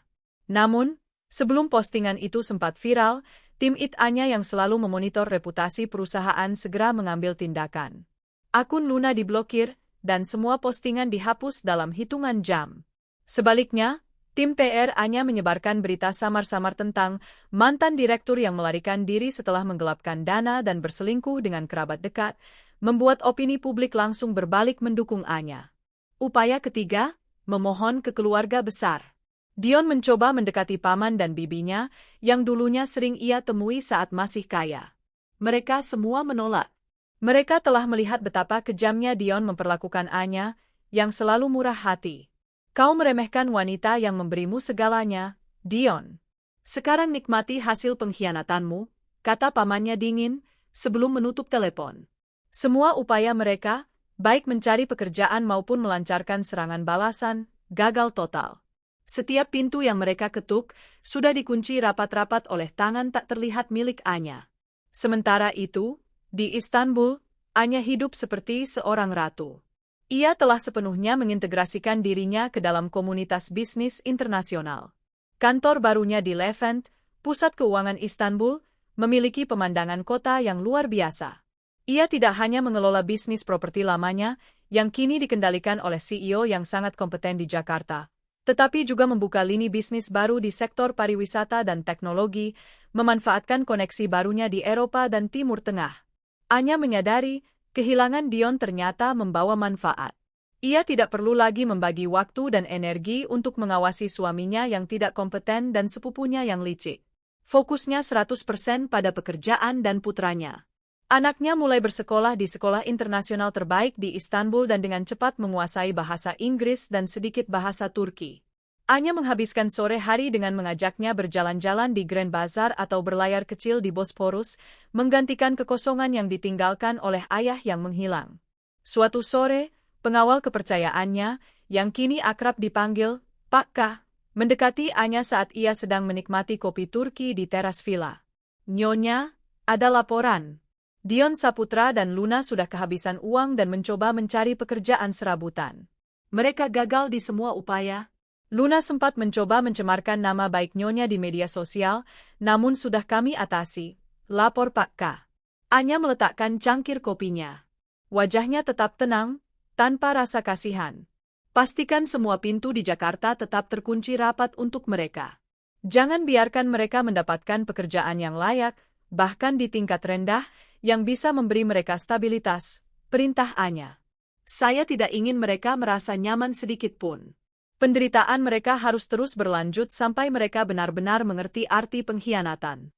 Namun, sebelum postingan itu sempat viral, tim Anya yang selalu memonitor reputasi perusahaan segera mengambil tindakan. Akun Luna diblokir, dan semua postingan dihapus dalam hitungan jam. Sebaliknya, tim PR Anya menyebarkan berita samar-samar tentang mantan direktur yang melarikan diri setelah menggelapkan dana dan berselingkuh dengan kerabat dekat, membuat opini publik langsung berbalik mendukung Anya. Upaya ketiga, memohon ke keluarga besar. Dion mencoba mendekati paman dan bibinya, yang dulunya sering ia temui saat masih kaya. Mereka semua menolak. Mereka telah melihat betapa kejamnya Dion memperlakukan Anya, yang selalu murah hati. Kau meremehkan wanita yang memberimu segalanya, Dion. Sekarang nikmati hasil pengkhianatanmu, kata pamannya dingin, sebelum menutup telepon. Semua upaya mereka, baik mencari pekerjaan maupun melancarkan serangan balasan, gagal total. Setiap pintu yang mereka ketuk sudah dikunci rapat-rapat oleh tangan tak terlihat milik Anya. Sementara itu, di Istanbul, Anya hidup seperti seorang ratu. Ia telah sepenuhnya mengintegrasikan dirinya ke dalam komunitas bisnis internasional. Kantor barunya di Levent, pusat keuangan Istanbul, memiliki pemandangan kota yang luar biasa. Ia tidak hanya mengelola bisnis properti lamanya, yang kini dikendalikan oleh CEO yang sangat kompeten di Jakarta, tetapi juga membuka lini bisnis baru di sektor pariwisata dan teknologi, memanfaatkan koneksi barunya di Eropa dan Timur Tengah. Anya menyadari, kehilangan Dion ternyata membawa manfaat. Ia tidak perlu lagi membagi waktu dan energi untuk mengawasi suaminya yang tidak kompeten dan sepupunya yang licik. Fokusnya 100% pada pekerjaan dan putranya. Anaknya mulai bersekolah di sekolah internasional terbaik di Istanbul dan dengan cepat menguasai bahasa Inggris dan sedikit bahasa Turki. Anya menghabiskan sore hari dengan mengajaknya berjalan-jalan di Grand Bazaar atau berlayar kecil di Bosporus, menggantikan kekosongan yang ditinggalkan oleh ayah yang menghilang. Suatu sore, pengawal kepercayaannya, yang kini akrab dipanggil Pak K, mendekati Anya saat ia sedang menikmati kopi Turki di teras villa. Nyonya, ada laporan. Dion Saputra dan Luna sudah kehabisan uang dan mencoba mencari pekerjaan serabutan. Mereka gagal di semua upaya. Luna sempat mencoba mencemarkan nama baik Nyonya di media sosial, namun sudah kami atasi, lapor Pak K. Anya meletakkan cangkir kopinya. Wajahnya tetap tenang, tanpa rasa kasihan. Pastikan semua pintu di Jakarta tetap terkunci rapat untuk mereka. Jangan biarkan mereka mendapatkan pekerjaan yang layak, bahkan di tingkat rendah, yang bisa memberi mereka stabilitas, perintah Anya. Saya tidak ingin mereka merasa nyaman sedikit pun. Penderitaan mereka harus terus berlanjut sampai mereka benar-benar mengerti arti pengkhianatan.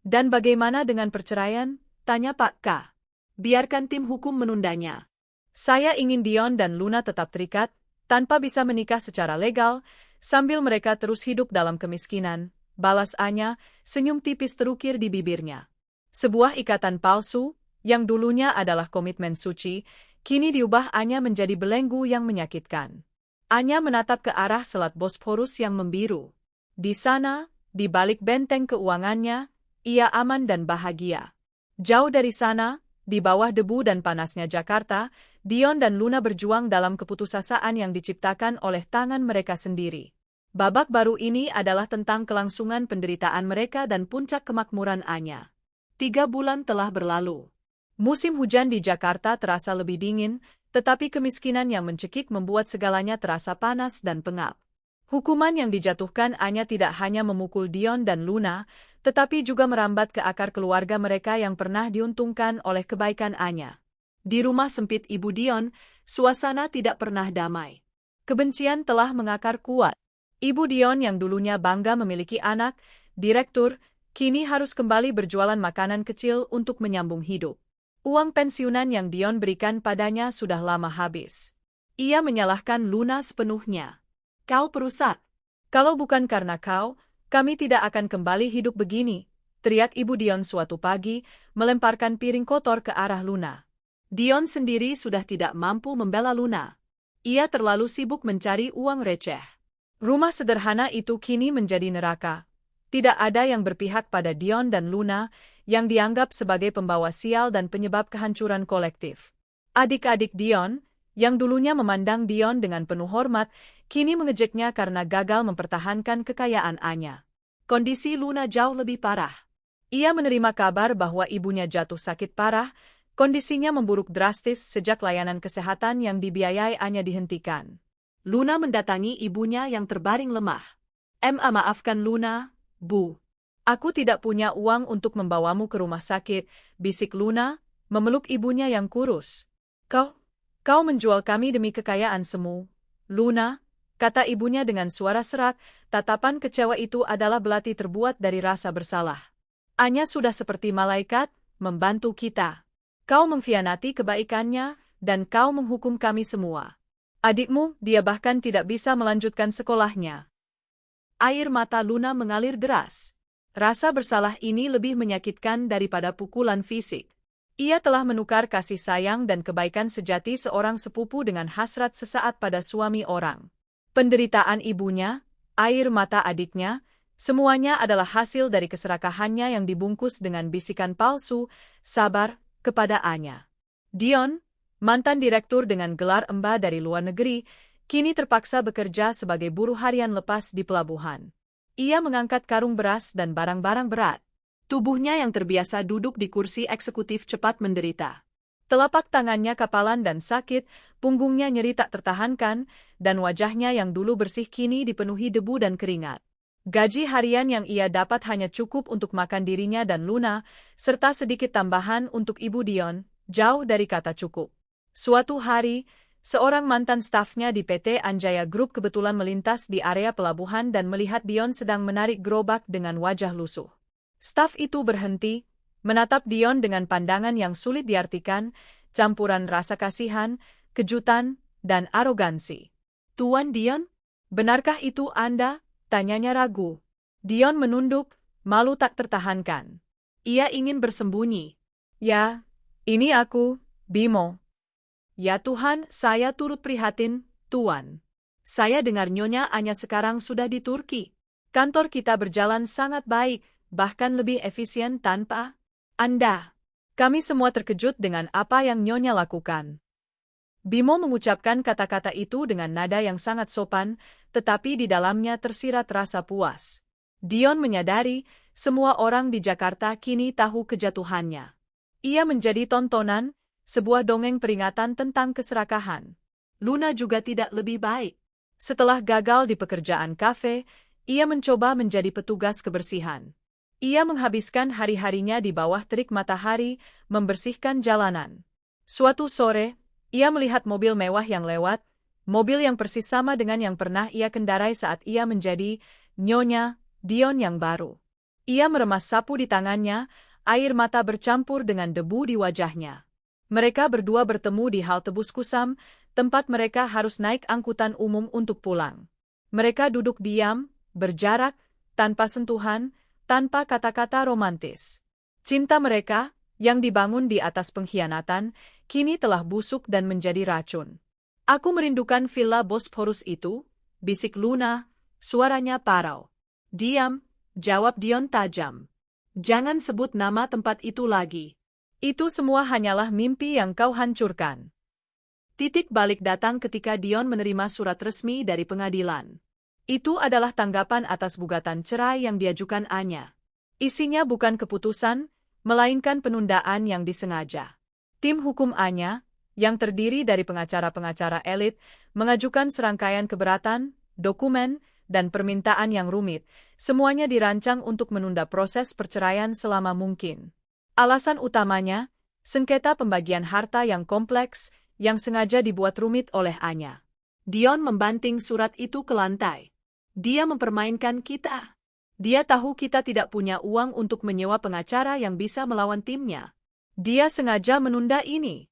Dan bagaimana dengan perceraian? Tanya Pak K. Biarkan tim hukum menundanya. Saya ingin Dion dan Luna tetap terikat, tanpa bisa menikah secara legal, sambil mereka terus hidup dalam kemiskinan, balas Anya, senyum tipis terukir di bibirnya. Sebuah ikatan palsu, yang dulunya adalah komitmen suci, kini diubah Anya menjadi belenggu yang menyakitkan. Anya menatap ke arah Selat Bosporus yang membiru. Di sana, di balik benteng keuangannya, ia aman dan bahagia. Jauh dari sana, di bawah debu dan panasnya Jakarta, Dion dan Luna berjuang dalam keputusasaan yang diciptakan oleh tangan mereka sendiri. Babak baru ini adalah tentang kelangsungan penderitaan mereka dan puncak kemakmuran Anya. 3 bulan telah berlalu. Musim hujan di Jakarta terasa lebih dingin, tetapi kemiskinan yang mencekik membuat segalanya terasa panas dan pengap. Hukuman yang dijatuhkan Anya tidak hanya memukul Dion dan Luna, tetapi juga merambat ke akar keluarga mereka yang pernah diuntungkan oleh kebaikan Anya. Di rumah sempit Ibu Dion, suasana tidak pernah damai. Kebencian telah mengakar kuat. Ibu Dion yang dulunya bangga memiliki anak, direktur, kini harus kembali berjualan makanan kecil untuk menyambung hidup. Uang pensiunan yang Dion berikan padanya sudah lama habis. Ia menyalahkan Luna sepenuhnya. "Kau perusak. Kalau bukan karena kau, kami tidak akan kembali hidup begini," teriak Ibu Dion suatu pagi, melemparkan piring kotor ke arah Luna. Dion sendiri sudah tidak mampu membela Luna. Ia terlalu sibuk mencari uang receh. Rumah sederhana itu kini menjadi neraka. Tidak ada yang berpihak pada Dion dan Luna, yang dianggap sebagai pembawa sial dan penyebab kehancuran kolektif. Adik-adik Dion, yang dulunya memandang Dion dengan penuh hormat, kini mengejeknya karena gagal mempertahankan kekayaan Anya. Kondisi Luna jauh lebih parah. Ia menerima kabar bahwa ibunya jatuh sakit parah, kondisinya memburuk drastis sejak layanan kesehatan yang dibiayai Anya dihentikan. Luna mendatangi ibunya yang terbaring lemah. Maafkan Luna, Bu. Aku tidak punya uang untuk membawamu ke rumah sakit," bisik Luna, memeluk ibunya yang kurus. Kau menjual kami demi kekayaan semu. Luna, kata ibunya dengan suara serak, tatapan kecewa itu adalah belati terbuat dari rasa bersalah. "Anya sudah seperti malaikat, membantu kita. Kau mengkhianati kebaikannya, dan kau menghukum kami semua. Adikmu, dia bahkan tidak bisa melanjutkan sekolahnya." Air mata Luna mengalir deras. Rasa bersalah ini lebih menyakitkan daripada pukulan fisik. Ia telah menukar kasih sayang dan kebaikan sejati seorang sepupu dengan hasrat sesaat pada suami orang. Penderitaan ibunya, air mata adiknya, semuanya adalah hasil dari keserakahannya yang dibungkus dengan bisikan palsu, sabar, kepada Anya. Dion, mantan direktur dengan gelar emba dari luar negeri, kini terpaksa bekerja sebagai buruh harian lepas di pelabuhan. Ia mengangkat karung beras dan barang-barang berat. Tubuhnya yang terbiasa duduk di kursi eksekutif cepat menderita. Telapak tangannya kapalan dan sakit, punggungnya nyeri tak tertahankan, dan wajahnya yang dulu bersih kini dipenuhi debu dan keringat. Gaji harian yang ia dapat hanya cukup untuk makan dirinya dan Luna, serta sedikit tambahan untuk Ibu Dion, jauh dari kata cukup. Suatu hari, seorang mantan stafnya di PT Anjaya Group kebetulan melintas di area pelabuhan dan melihat Dion sedang menarik gerobak dengan wajah lusuh. Staf itu berhenti, menatap Dion dengan pandangan yang sulit diartikan, campuran rasa kasihan, kejutan, dan arogansi. "Tuan Dion, benarkah itu Anda?" tanyanya ragu. Dion menunduk, malu tak tertahankan. Ia ingin bersembunyi. "Ya, ini aku, Bimo." "Ya Tuhan, saya turut prihatin, Tuan. Saya dengar Nyonya Anya sekarang sudah di Turki. Kantor kita berjalan sangat baik, bahkan lebih efisien tanpa Anda. Kami semua terkejut dengan apa yang Nyonya lakukan." Bimo mengucapkan kata-kata itu dengan nada yang sangat sopan, tetapi di dalamnya tersirat rasa puas. Dion menyadari, semua orang di Jakarta kini tahu kejatuhannya. Ia menjadi tontonan, sebuah dongeng peringatan tentang keserakahan. Luna juga tidak lebih baik. Setelah gagal di pekerjaan kafe, ia mencoba menjadi petugas kebersihan. Ia menghabiskan hari-harinya di bawah terik matahari, membersihkan jalanan. Suatu sore, ia melihat mobil mewah yang lewat, mobil yang persis sama dengan yang pernah ia kendarai saat ia menjadi Nyonya Dion yang baru. Ia meremas sapu di tangannya, air mata bercampur dengan debu di wajahnya. Mereka berdua bertemu di halte bus Kusam, tempat mereka harus naik angkutan umum untuk pulang. Mereka duduk diam, berjarak, tanpa sentuhan, tanpa kata-kata romantis. Cinta mereka, yang dibangun di atas pengkhianatan, kini telah busuk dan menjadi racun. "Aku merindukan Villa Bosporus itu," bisik Luna, suaranya parau. "Diam," jawab Dion tajam. "Jangan sebut nama tempat itu lagi. Itu semua hanyalah mimpi yang kau hancurkan." Titik balik datang ketika Dion menerima surat resmi dari pengadilan. Itu adalah tanggapan atas gugatan cerai yang diajukan Anya. Isinya bukan keputusan, melainkan penundaan yang disengaja. Tim hukum Anya, yang terdiri dari pengacara-pengacara elit, mengajukan serangkaian keberatan, dokumen, dan permintaan yang rumit. Semuanya dirancang untuk menunda proses perceraian selama mungkin. Alasan utamanya, sengketa pembagian harta yang kompleks, yang sengaja dibuat rumit oleh Anya. Dion membanting surat itu ke lantai. Dia mempermainkan kita. Dia tahu kita tidak punya uang untuk menyewa pengacara yang bisa melawan timnya. Dia sengaja menunda ini.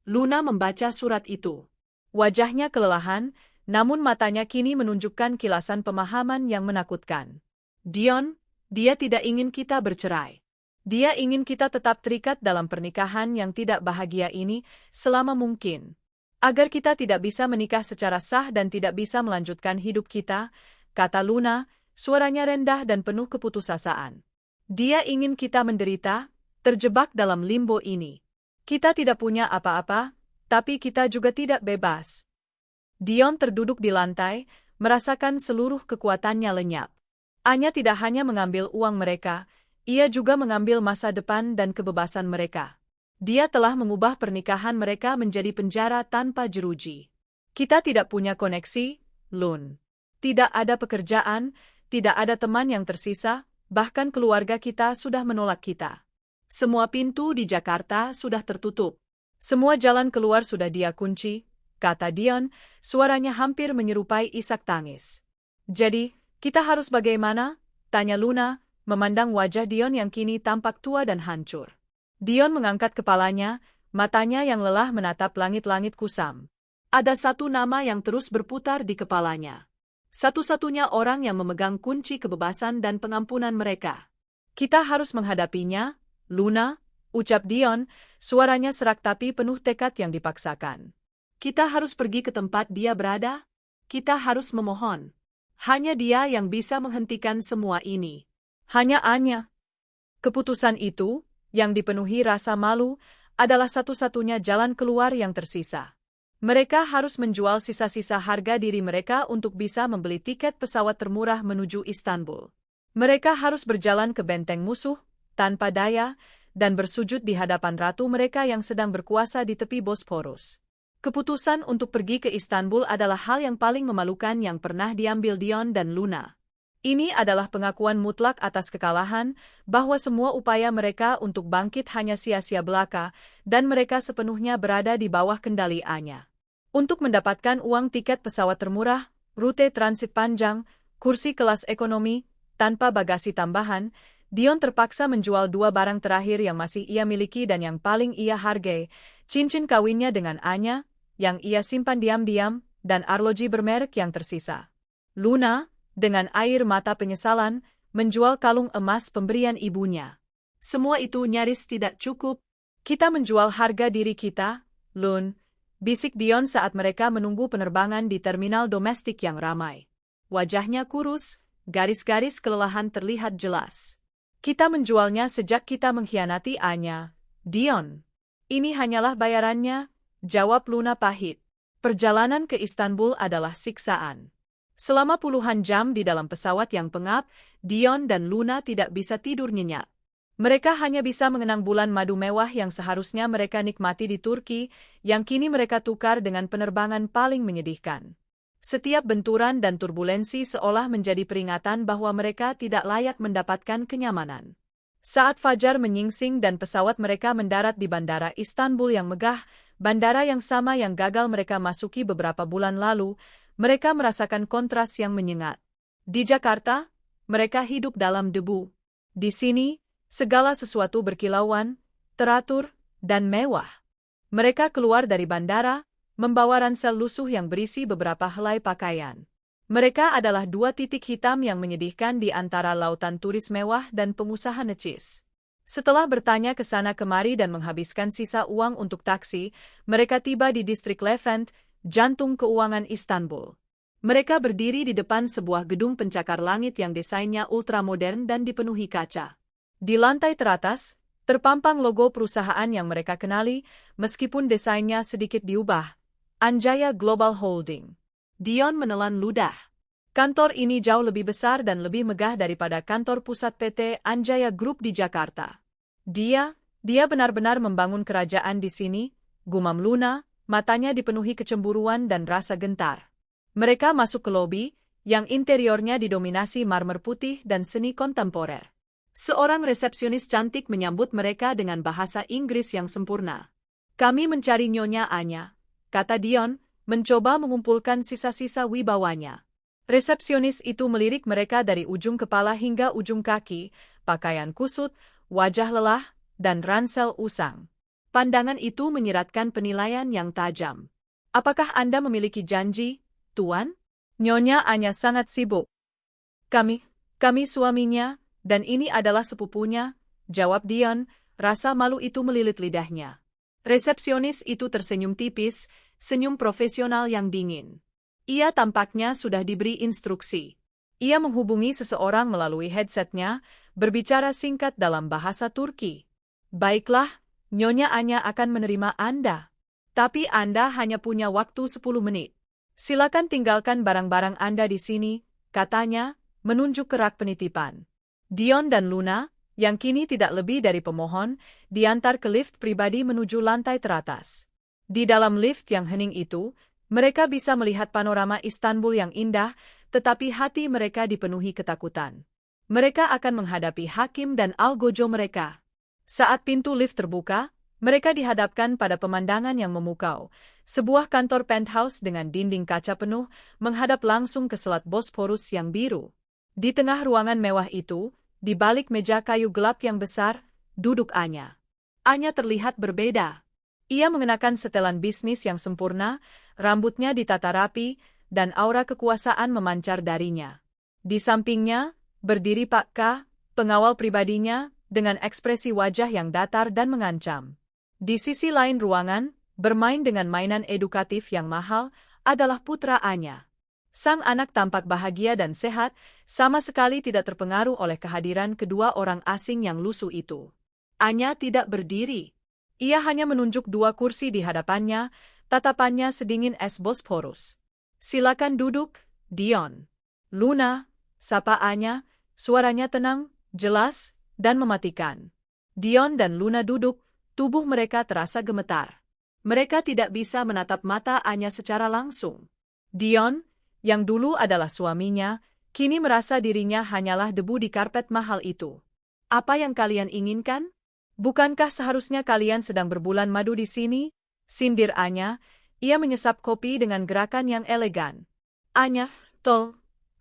Luna membaca surat itu. Wajahnya kelelahan, namun matanya kini menunjukkan kilasan pemahaman yang menakutkan. Dion, dia tidak ingin kita bercerai. Dia ingin kita tetap terikat dalam pernikahan yang tidak bahagia ini selama mungkin. Agar kita tidak bisa menikah secara sah dan tidak bisa melanjutkan hidup kita, kata Luna, suaranya rendah dan penuh keputusasaan. Dia ingin kita menderita, terjebak dalam limbo ini. Kita tidak punya apa-apa, tapi kita juga tidak bebas. Dion terduduk di lantai, merasakan seluruh kekuatannya lenyap. Anya tidak hanya mengambil uang mereka, ia juga mengambil masa depan dan kebebasan mereka. Dia telah mengubah pernikahan mereka menjadi penjara tanpa jeruji. Kita tidak punya koneksi, Lun. Tidak ada pekerjaan, tidak ada teman yang tersisa, bahkan keluarga kita sudah menolak kita. Semua pintu di Jakarta sudah tertutup. Semua jalan keluar sudah dia kunci, kata Dion, suaranya hampir menyerupai isak tangis. Jadi, kita harus bagaimana? Tanya Luna, memandang wajah Dion yang kini tampak tua dan hancur. Dion mengangkat kepalanya, matanya yang lelah menatap langit-langit kusam. Ada satu nama yang terus berputar di kepalanya. Satu-satunya orang yang memegang kunci kebebasan dan pengampunan mereka. Kita harus menghadapinya, Luna, ucap Dion, suaranya serak tapi penuh tekad yang dipaksakan. Kita harus pergi ke tempat dia berada. Kita harus memohon. Hanya dia yang bisa menghentikan semua ini. Hanya Anya. Keputusan itu, yang dipenuhi rasa malu, adalah satu-satunya jalan keluar yang tersisa. Mereka harus menjual sisa-sisa harga diri mereka untuk bisa membeli tiket pesawat termurah menuju Istanbul. Mereka harus berjalan ke benteng musuh, tanpa daya, dan bersujud di hadapan ratu mereka yang sedang berkuasa di tepi Bosporus. Keputusan untuk pergi ke Istanbul adalah hal yang paling memalukan yang pernah diambil Dion dan Luna. Ini adalah pengakuan mutlak atas kekalahan, bahwa semua upaya mereka untuk bangkit hanya sia-sia belaka, dan mereka sepenuhnya berada di bawah kendali Anya. Untuk mendapatkan uang tiket pesawat termurah, rute transit panjang, kursi kelas ekonomi, tanpa bagasi tambahan, Dion terpaksa menjual dua barang terakhir yang masih ia miliki dan yang paling ia hargai, cincin kawinnya dengan Anya, yang ia simpan diam-diam, dan arloji bermerek yang tersisa. Luna, dengan air mata penyesalan, menjual kalung emas pemberian ibunya. Semua itu nyaris tidak cukup. Kita menjual harga diri kita, Lun, bisik Dion saat mereka menunggu penerbangan di terminal domestik yang ramai. Wajahnya kurus, garis-garis kelelahan terlihat jelas. Kita menjualnya sejak kita mengkhianati Anya, Dion. Ini hanyalah bayarannya, jawab Luna pahit. Perjalanan ke Istanbul adalah siksaan. Selama puluhan jam di dalam pesawat yang pengap, Dion dan Luna tidak bisa tidur nyenyak. Mereka hanya bisa mengenang bulan madu mewah yang seharusnya mereka nikmati di Turki, yang kini mereka tukar dengan penerbangan paling menyedihkan. Setiap benturan dan turbulensi seolah menjadi peringatan bahwa mereka tidak layak mendapatkan kenyamanan. Saat fajar menyingsing dan pesawat mereka mendarat di Bandara Istanbul yang megah, bandara yang sama yang gagal mereka masuki beberapa bulan lalu, mereka merasakan kontras yang menyengat. Di Jakarta, mereka hidup dalam debu. Di sini, segala sesuatu berkilauan, teratur, dan mewah. Mereka keluar dari bandara, membawa ransel lusuh yang berisi beberapa helai pakaian. Mereka adalah dua titik hitam yang menyedihkan di antara lautan turis mewah dan pengusaha necis. Setelah bertanya ke sana kemari dan menghabiskan sisa uang untuk taksi, mereka tiba di distrik Levent, jantung keuangan Istanbul. Mereka berdiri di depan sebuah gedung pencakar langit yang desainnya ultramodern dan dipenuhi kaca. Di lantai teratas, Terpampang logo perusahaan yang mereka kenali, meskipun desainnya sedikit diubah. Anjaya Global Holding. Dion menelan ludah. Kantor ini jauh lebih besar dan lebih megah daripada kantor pusat PT Anjaya Group di Jakarta. Dia benar-benar membangun kerajaan di sini, gumam Luna, matanya dipenuhi kecemburuan dan rasa gentar. Mereka masuk ke lobi, yang interiornya didominasi marmer putih dan seni kontemporer. Seorang resepsionis cantik menyambut mereka dengan bahasa Inggris yang sempurna. "Kami mencari Nyonya Anya," kata Dion, mencoba mengumpulkan sisa-sisa wibawanya. Resepsionis itu melirik mereka dari ujung kepala hingga ujung kaki, pakaian kusut, wajah lelah, dan ransel usang. Pandangan itu menyiratkan penilaian yang tajam. "Apakah Anda memiliki janji, Tuan?" Nyonya Anya sangat sibuk. Kami suaminya, dan ini adalah sepupunya," jawab Dion, rasa malu itu melilit lidahnya. Resepsionis itu tersenyum tipis, senyum profesional yang dingin. Ia tampaknya sudah diberi instruksi. Ia menghubungi seseorang melalui headsetnya, berbicara singkat dalam bahasa Turki. "Baiklah, Nyonya Anya akan menerima Anda. Tapi Anda hanya punya waktu 10 menit. Silakan tinggalkan barang-barang Anda di sini," katanya, menunjuk ke rak penitipan. Dion dan Luna, yang kini tidak lebih dari pemohon, diantar ke lift pribadi menuju lantai teratas. Di dalam lift yang hening itu, mereka bisa melihat panorama Istanbul yang indah, tetapi hati mereka dipenuhi ketakutan. Mereka akan menghadapi hakim dan algojo mereka. Saat pintu lift terbuka, mereka dihadapkan pada pemandangan yang memukau. Sebuah kantor penthouse dengan dinding kaca penuh menghadap langsung ke Selat Bosporus yang biru. Di tengah ruangan mewah itu, di balik meja kayu gelap yang besar, duduk Anya. Anya terlihat berbeda. Ia mengenakan setelan bisnis yang sempurna, rambutnya ditata rapi, dan aura kekuasaan memancar darinya. Di sampingnya, berdiri Pak K, pengawal pribadinya, dengan ekspresi wajah yang datar dan mengancam. Di sisi lain ruangan, bermain dengan mainan edukatif yang mahal, adalah putra Anya. Sang anak tampak bahagia dan sehat, sama sekali tidak terpengaruh oleh kehadiran kedua orang asing yang lusuh itu. Anya tidak berdiri. Ia hanya menunjuk 2 kursi di hadapannya, tatapannya sedingin es Bosporus. "Silakan duduk, Dion." "Luna," sapa Anya, suaranya tenang, jelas, dan mematikan. Dion dan Luna duduk, tubuh mereka terasa gemetar. Mereka tidak bisa menatap mata Anya secara langsung. Dion, yang dulu adalah suaminya, kini merasa dirinya hanyalah debu di karpet mahal itu. "Apa yang kalian inginkan? Bukankah seharusnya kalian sedang berbulan madu di sini?" sindir Anya. Ia menyesap kopi dengan gerakan yang elegan. "Anya,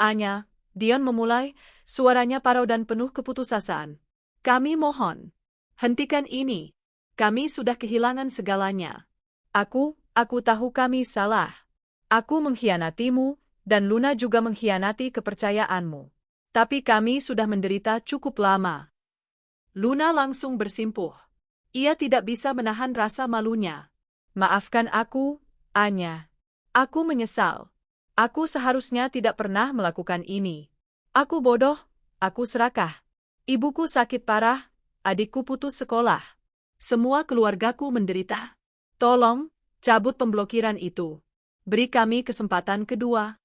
Anya," Dion memulai, suaranya parau dan penuh keputusasaan. "Kami mohon, hentikan ini. Kami sudah kehilangan segalanya. Aku tahu kami salah. Aku mengkhianatimu, dan Luna juga mengkhianati kepercayaanmu. Tapi kami sudah menderita cukup lama." Luna langsung bersimpuh. Ia tidak bisa menahan rasa malunya. "Maafkan aku, Anya. Aku menyesal. Aku seharusnya tidak pernah melakukan ini. Aku bodoh, aku serakah. Ibuku sakit parah, adikku putus sekolah. Semua keluargaku menderita. Tolong, cabut pemblokiran itu. Beri kami kesempatan kedua."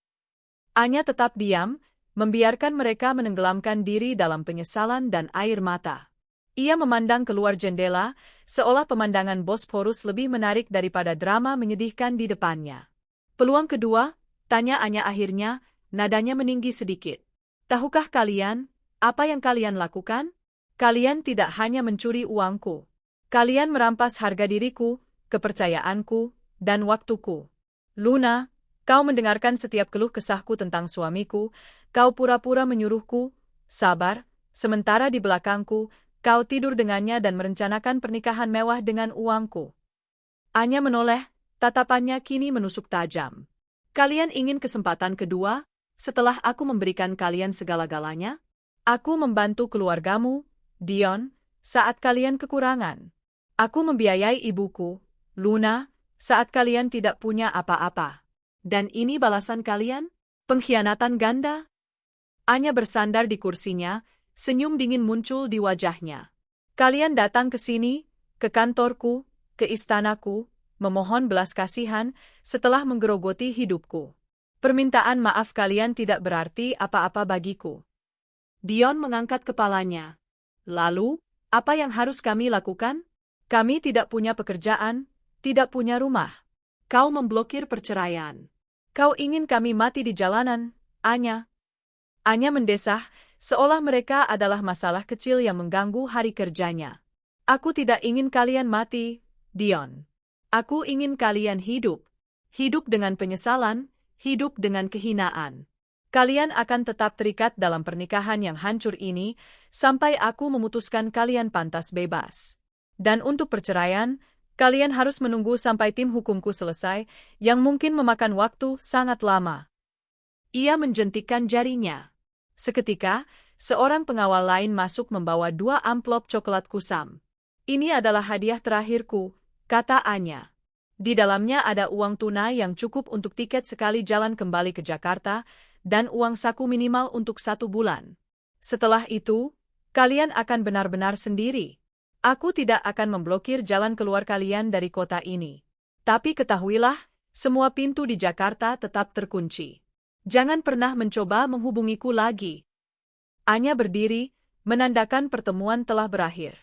Anya tetap diam, membiarkan mereka menenggelamkan diri dalam penyesalan dan air mata. Ia memandang keluar jendela, seolah pemandangan Bosporus lebih menarik daripada drama menyedihkan di depannya. "Peluang kedua?" tanya Anya akhirnya, nadanya meninggi sedikit. "Tahukah kalian, apa yang kalian lakukan? Kalian tidak hanya mencuri uangku. Kalian merampas harga diriku, kepercayaanku, dan waktuku. Luna, kau mendengarkan setiap keluh kesahku tentang suamiku, kau pura-pura menyuruhku sabar, sementara di belakangku, kau tidur dengannya dan merencanakan pernikahan mewah dengan uangku." Anya menoleh, tatapannya kini menusuk tajam. "Kalian ingin kesempatan kedua, setelah aku memberikan kalian segala-galanya? Aku membantu keluargamu, Dion, saat kalian kekurangan. Aku membiayai ibuku, Luna, saat kalian tidak punya apa-apa. Dan ini balasan kalian? Pengkhianatan ganda?" Anya bersandar di kursinya, senyum dingin muncul di wajahnya. Kalian datang ke sini, ke kantorku, ke istanaku, memohon belas kasihan setelah menggerogoti hidupku. Permintaan maaf kalian tidak berarti apa-apa bagiku. Dion mengangkat kepalanya. Lalu, apa yang harus kami lakukan? Kami tidak punya pekerjaan, tidak punya rumah. Kau memblokir perceraian. Kau ingin kami mati di jalanan, Anya? Anya mendesah, seolah mereka adalah masalah kecil yang mengganggu hari kerjanya. Aku tidak ingin kalian mati, Dion. Aku ingin kalian hidup. Hidup dengan penyesalan, hidup dengan kehinaan. Kalian akan tetap terikat dalam pernikahan yang hancur ini, sampai aku memutuskan kalian pantas bebas. Dan untuk perceraian, kalian harus menunggu sampai tim hukumku selesai, yang mungkin memakan waktu sangat lama. Ia menjentikkan jarinya. Seketika, seorang pengawal lain masuk membawa 2 amplop coklat kusam. Ini adalah hadiah terakhirku, kata Anya. Di dalamnya ada uang tunai yang cukup untuk tiket sekali jalan kembali ke Jakarta, dan uang saku minimal untuk 1 bulan. Setelah itu, kalian akan benar-benar sendiri. Aku tidak akan memblokir jalan keluar kalian dari kota ini. Tapi ketahuilah, semua pintu di Jakarta tetap terkunci. Jangan pernah mencoba menghubungiku lagi. Anya berdiri, menandakan pertemuan telah berakhir.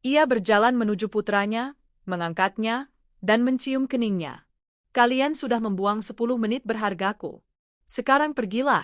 Ia berjalan menuju putranya, mengangkatnya, dan mencium keningnya. Kalian sudah membuang 10 menit berhargaku. Sekarang pergilah.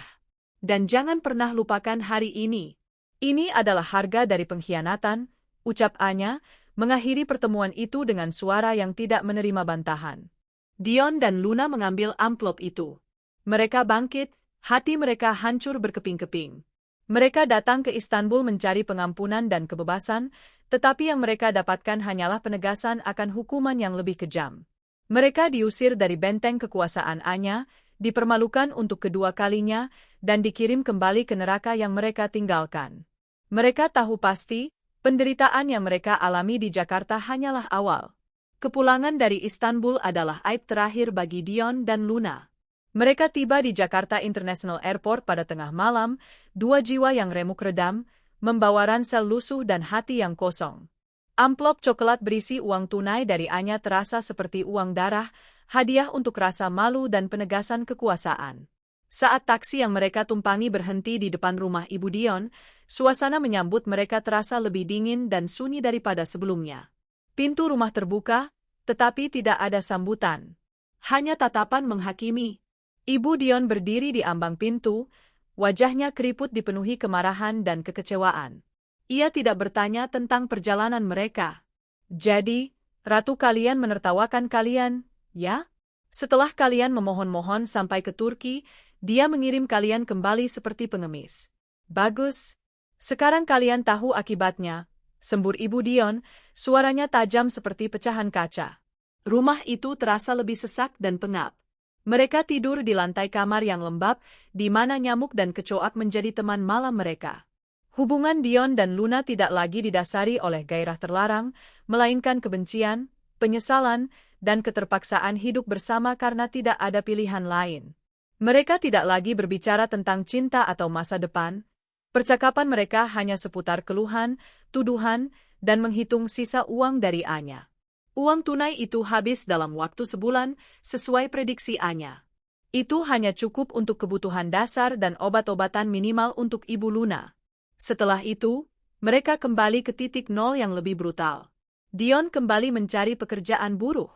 Dan jangan pernah lupakan hari ini. Ini adalah harga dari pengkhianatan, ucap Anya, mengakhiri pertemuan itu dengan suara yang tidak menerima bantahan. Dion dan Luna mengambil amplop itu. Mereka bangkit, hati mereka hancur berkeping-keping. Mereka datang ke Istanbul mencari pengampunan dan kebebasan, tetapi yang mereka dapatkan hanyalah penegasan akan hukuman yang lebih kejam. Mereka diusir dari benteng kekuasaan Anya, dipermalukan untuk kedua kalinya, dan dikirim kembali ke neraka yang mereka tinggalkan. Mereka tahu pasti, penderitaan yang mereka alami di Jakarta hanyalah awal. Kepulangan dari Istanbul adalah aib terakhir bagi Dion dan Luna. Mereka tiba di Jakarta International Airport pada tengah malam, 2 jiwa yang remuk redam, membawa ransel lusuh dan hati yang kosong. Amplop coklat berisi uang tunai dari Anya terasa seperti uang darah, hadiah untuk rasa malu dan penegasan kekuasaan. Saat taksi yang mereka tumpangi berhenti di depan rumah Ibu Dion, suasana menyambut mereka terasa lebih dingin dan sunyi daripada sebelumnya. Pintu rumah terbuka, tetapi tidak ada sambutan. Hanya tatapan menghakimi. Ibu Dion berdiri di ambang pintu, wajahnya keriput dipenuhi kemarahan dan kekecewaan. Ia tidak bertanya tentang perjalanan mereka. Jadi, ratu kalian menertawakan kalian, ya? Setelah kalian memohon-mohon sampai ke Turki, dia mengirim kalian kembali seperti pengemis. Bagus. Sekarang kalian tahu akibatnya, sembur Ibu Dion, suaranya tajam seperti pecahan kaca. Rumah itu terasa lebih sesak dan pengap. Mereka tidur di lantai kamar yang lembab, di mana nyamuk dan kecoak menjadi teman malam mereka. Hubungan Dion dan Luna tidak lagi didasari oleh gairah terlarang, melainkan kebencian, penyesalan, dan keterpaksaan hidup bersama karena tidak ada pilihan lain. Mereka tidak lagi berbicara tentang cinta atau masa depan. Percakapan mereka hanya seputar keluhan, tuduhan, dan menghitung sisa uang dari Anya. Uang tunai itu habis dalam waktu sebulan, sesuai prediksi Anya. Itu hanya cukup untuk kebutuhan dasar dan obat-obatan minimal untuk Ibu Luna. Setelah itu, mereka kembali ke titik nol yang lebih brutal. Dion kembali mencari pekerjaan buruh.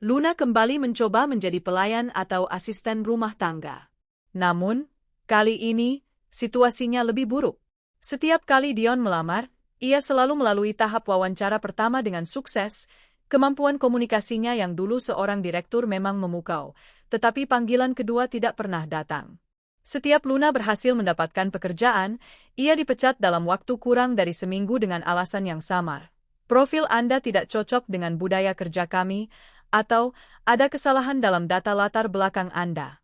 Luna kembali mencoba menjadi pelayan atau asisten rumah tangga. Namun, kali ini, situasinya lebih buruk. Setiap kali Dion melamar, ia selalu melalui tahap wawancara pertama dengan sukses. Kemampuan komunikasinya yang dulu seorang direktur memang memukau, tetapi panggilan kedua tidak pernah datang. Setiap Luna berhasil mendapatkan pekerjaan, ia dipecat dalam waktu kurang dari seminggu dengan alasan yang samar. Profil Anda tidak cocok dengan budaya kerja kami, atau ada kesalahan dalam data latar belakang Anda.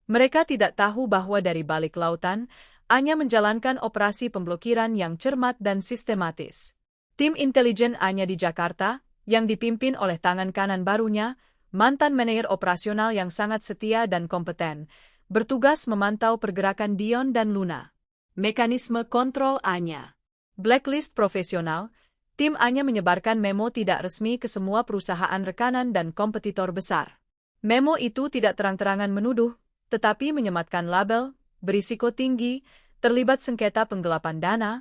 Mereka tidak tahu bahwa dari balik lautan, Anya menjalankan operasi pemblokiran yang cermat dan sistematis. Tim intelijen Anya di Jakarta, yang dipimpin oleh tangan kanan barunya, mantan manajer operasional yang sangat setia dan kompeten, bertugas memantau pergerakan Dion dan Luna. Mekanisme kontrol Anya. Blacklist profesional, Tim Anya menyebarkan memo tidak resmi ke semua perusahaan rekanan dan kompetitor besar. Memo itu tidak terang-terangan menuduh, tetapi menyematkan label, berisiko tinggi, terlibat sengketa penggelapan dana,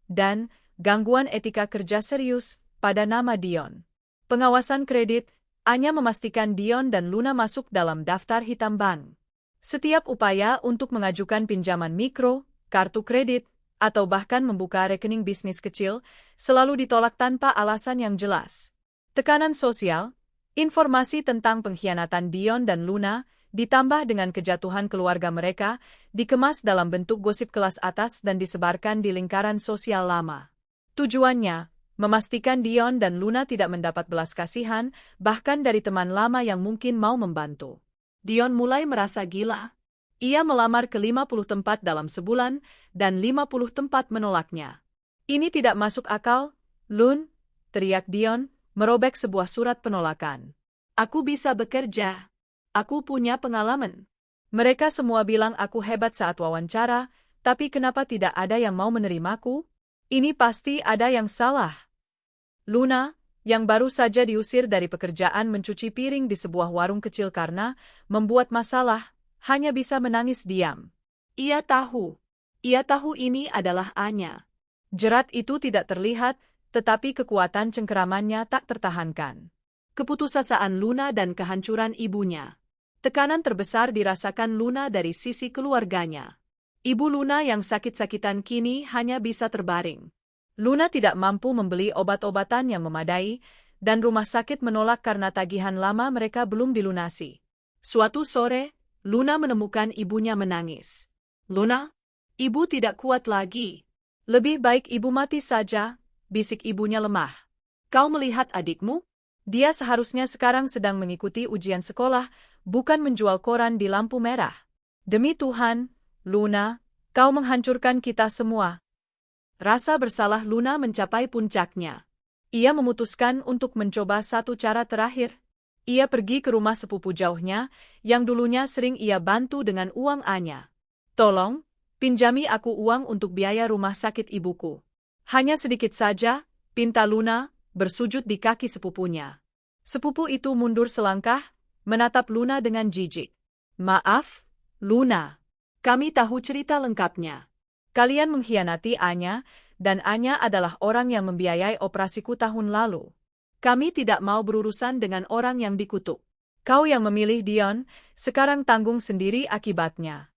dan gangguan etika kerja serius pada nama Dion. Pengawasan kredit, Anya memastikan Dion dan Luna masuk dalam daftar hitam bank. Setiap upaya untuk mengajukan pinjaman mikro, kartu kredit, atau bahkan membuka rekening bisnis kecil, selalu ditolak tanpa alasan yang jelas. Tekanan sosial, informasi tentang pengkhianatan Dion dan Luna, ditambah dengan kejatuhan keluarga mereka, dikemas dalam bentuk gosip kelas atas dan disebarkan di lingkaran sosial lama. Tujuannya, memastikan Dion dan Luna tidak mendapat belas kasihan, bahkan dari teman lama yang mungkin mau membantu. Dion mulai merasa gila. Ia melamar ke 50 tempat dalam sebulan, dan 50 tempat menolaknya. Ini tidak masuk akal, Lun, teriak Dion, merobek sebuah surat penolakan. Aku bisa bekerja. Aku punya pengalaman. Mereka semua bilang aku hebat saat wawancara, tapi kenapa tidak ada yang mau menerimaku? Ini pasti ada yang salah. Luna, yang baru saja diusir dari pekerjaan mencuci piring di sebuah warung kecil karena membuat masalah, hanya bisa menangis diam. Ia tahu ini adalah Anya. Jerat itu tidak terlihat, tetapi kekuatan cengkeramannya tak tertahankan. Keputusasaan Luna dan kehancuran ibunya. Tekanan terbesar dirasakan Luna dari sisi keluarganya. Ibu Luna yang sakit-sakitan kini hanya bisa terbaring. Luna tidak mampu membeli obat-obatan yang memadai, dan rumah sakit menolak karena tagihan lama mereka belum dilunasi. Suatu sore, Luna menemukan ibunya menangis. Luna, ibu tidak kuat lagi. Lebih baik ibu mati saja, bisik ibunya lemah. Kau melihat adikmu? Dia seharusnya sekarang sedang mengikuti ujian sekolah, bukan menjual koran di lampu merah. Demi Tuhan, Luna, kau menghancurkan kita semua. Rasa bersalah Luna mencapai puncaknya. Ia memutuskan untuk mencoba satu cara terakhir. Ia pergi ke rumah sepupu jauhnya, yang dulunya sering ia bantu dengan uang Anya. Tolong, pinjami aku uang untuk biaya rumah sakit ibuku. Hanya sedikit saja, pinta Luna, bersujud di kaki sepupunya. Sepupu itu mundur selangkah, menatap Luna dengan jijik. Maaf, Luna. Kami tahu cerita lengkapnya. Kalian mengkhianati Anya, dan Anya adalah orang yang membiayai operasiku tahun lalu. Kami tidak mau berurusan dengan orang yang dikutuk. Kau yang memilih Dion, sekarang tanggung sendiri akibatnya.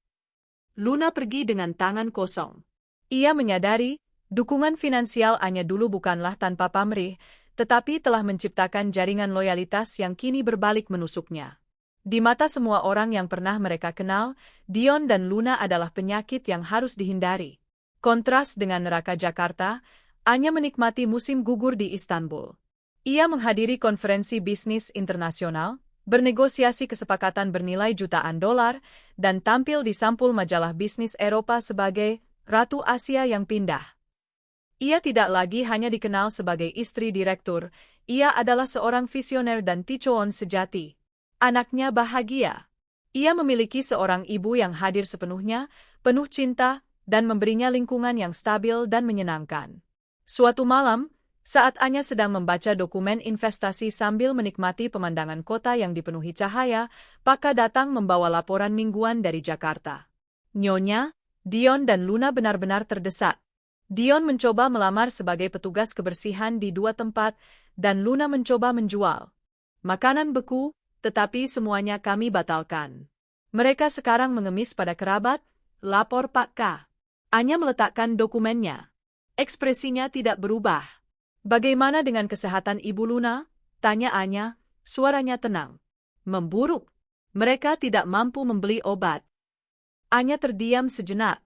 Luna pergi dengan tangan kosong. Ia menyadari, dukungan finansial Anya dulu bukanlah tanpa pamrih, tetapi telah menciptakan jaringan loyalitas yang kini berbalik menusuknya. Di mata semua orang yang pernah mereka kenal, Dion dan Luna adalah penyakit yang harus dihindari. Kontras dengan neraka Jakarta, Anya menikmati musim gugur di Istanbul. Ia menghadiri konferensi bisnis internasional, bernegosiasi kesepakatan bernilai jutaan dolar, dan tampil di sampul majalah bisnis Eropa sebagai Ratu Asia yang pindah. Ia tidak lagi hanya dikenal sebagai istri direktur, ia adalah seorang visioner dan ticoon sejati. Anaknya bahagia. Ia memiliki seorang ibu yang hadir sepenuhnya, penuh cinta, dan memberinya lingkungan yang stabil dan menyenangkan. Suatu malam, saat Anya sedang membaca dokumen investasi sambil menikmati pemandangan kota yang dipenuhi cahaya, Paka datang membawa laporan mingguan dari Jakarta. Nyonya, Dion dan Luna benar-benar terdesak. Dion mencoba melamar sebagai petugas kebersihan di 2 tempat, dan Luna mencoba menjual makanan beku, tetapi semuanya kami batalkan. Mereka sekarang mengemis pada kerabat, lapor Pak K. Anya meletakkan dokumennya. Ekspresinya tidak berubah. Bagaimana dengan kesehatan Ibu Luna? Tanya Anya, suaranya tenang. Memburuk. Mereka tidak mampu membeli obat. Anya terdiam sejenak.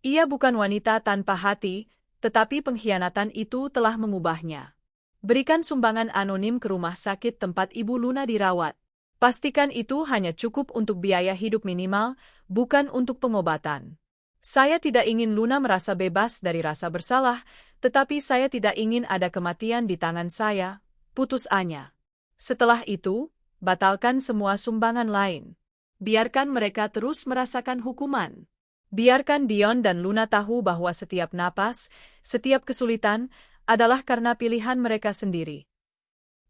Ia bukan wanita tanpa hati, tetapi pengkhianatan itu telah mengubahnya. Berikan sumbangan anonim ke rumah sakit tempat Ibu Luna dirawat. Pastikan itu hanya cukup untuk biaya hidup minimal, bukan untuk pengobatan. Saya tidak ingin Luna merasa bebas dari rasa bersalah, tetapi saya tidak ingin ada kematian di tangan saya, putus Anya. Setelah itu, batalkan semua sumbangan lain. Biarkan mereka terus merasakan hukuman. Biarkan Dion dan Luna tahu bahwa setiap napas, setiap kesulitan, adalah karena pilihan mereka sendiri.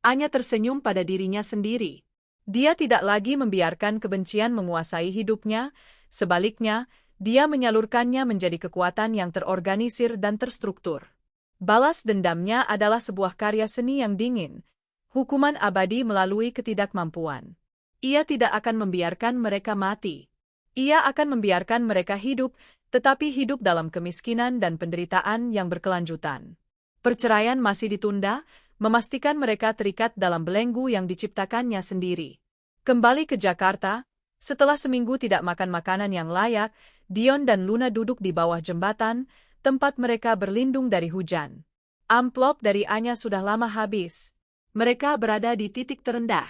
Anya tersenyum pada dirinya sendiri. Dia tidak lagi membiarkan kebencian menguasai hidupnya, sebaliknya, dia menyalurkannya menjadi kekuatan yang terorganisir dan terstruktur. Balas dendamnya adalah sebuah karya seni yang dingin, hukuman abadi melalui ketidakmampuan. Ia tidak akan membiarkan mereka mati. Ia akan membiarkan mereka hidup, tetapi hidup dalam kemiskinan dan penderitaan yang berkelanjutan. Perceraian masih ditunda, memastikan mereka terikat dalam belenggu yang diciptakannya sendiri. Kembali ke Jakarta, setelah seminggu tidak makan makanan yang layak, Dion dan Luna duduk di bawah jembatan, tempat mereka berlindung dari hujan. Amplop dari Anya sudah lama habis. Mereka berada di titik terendah.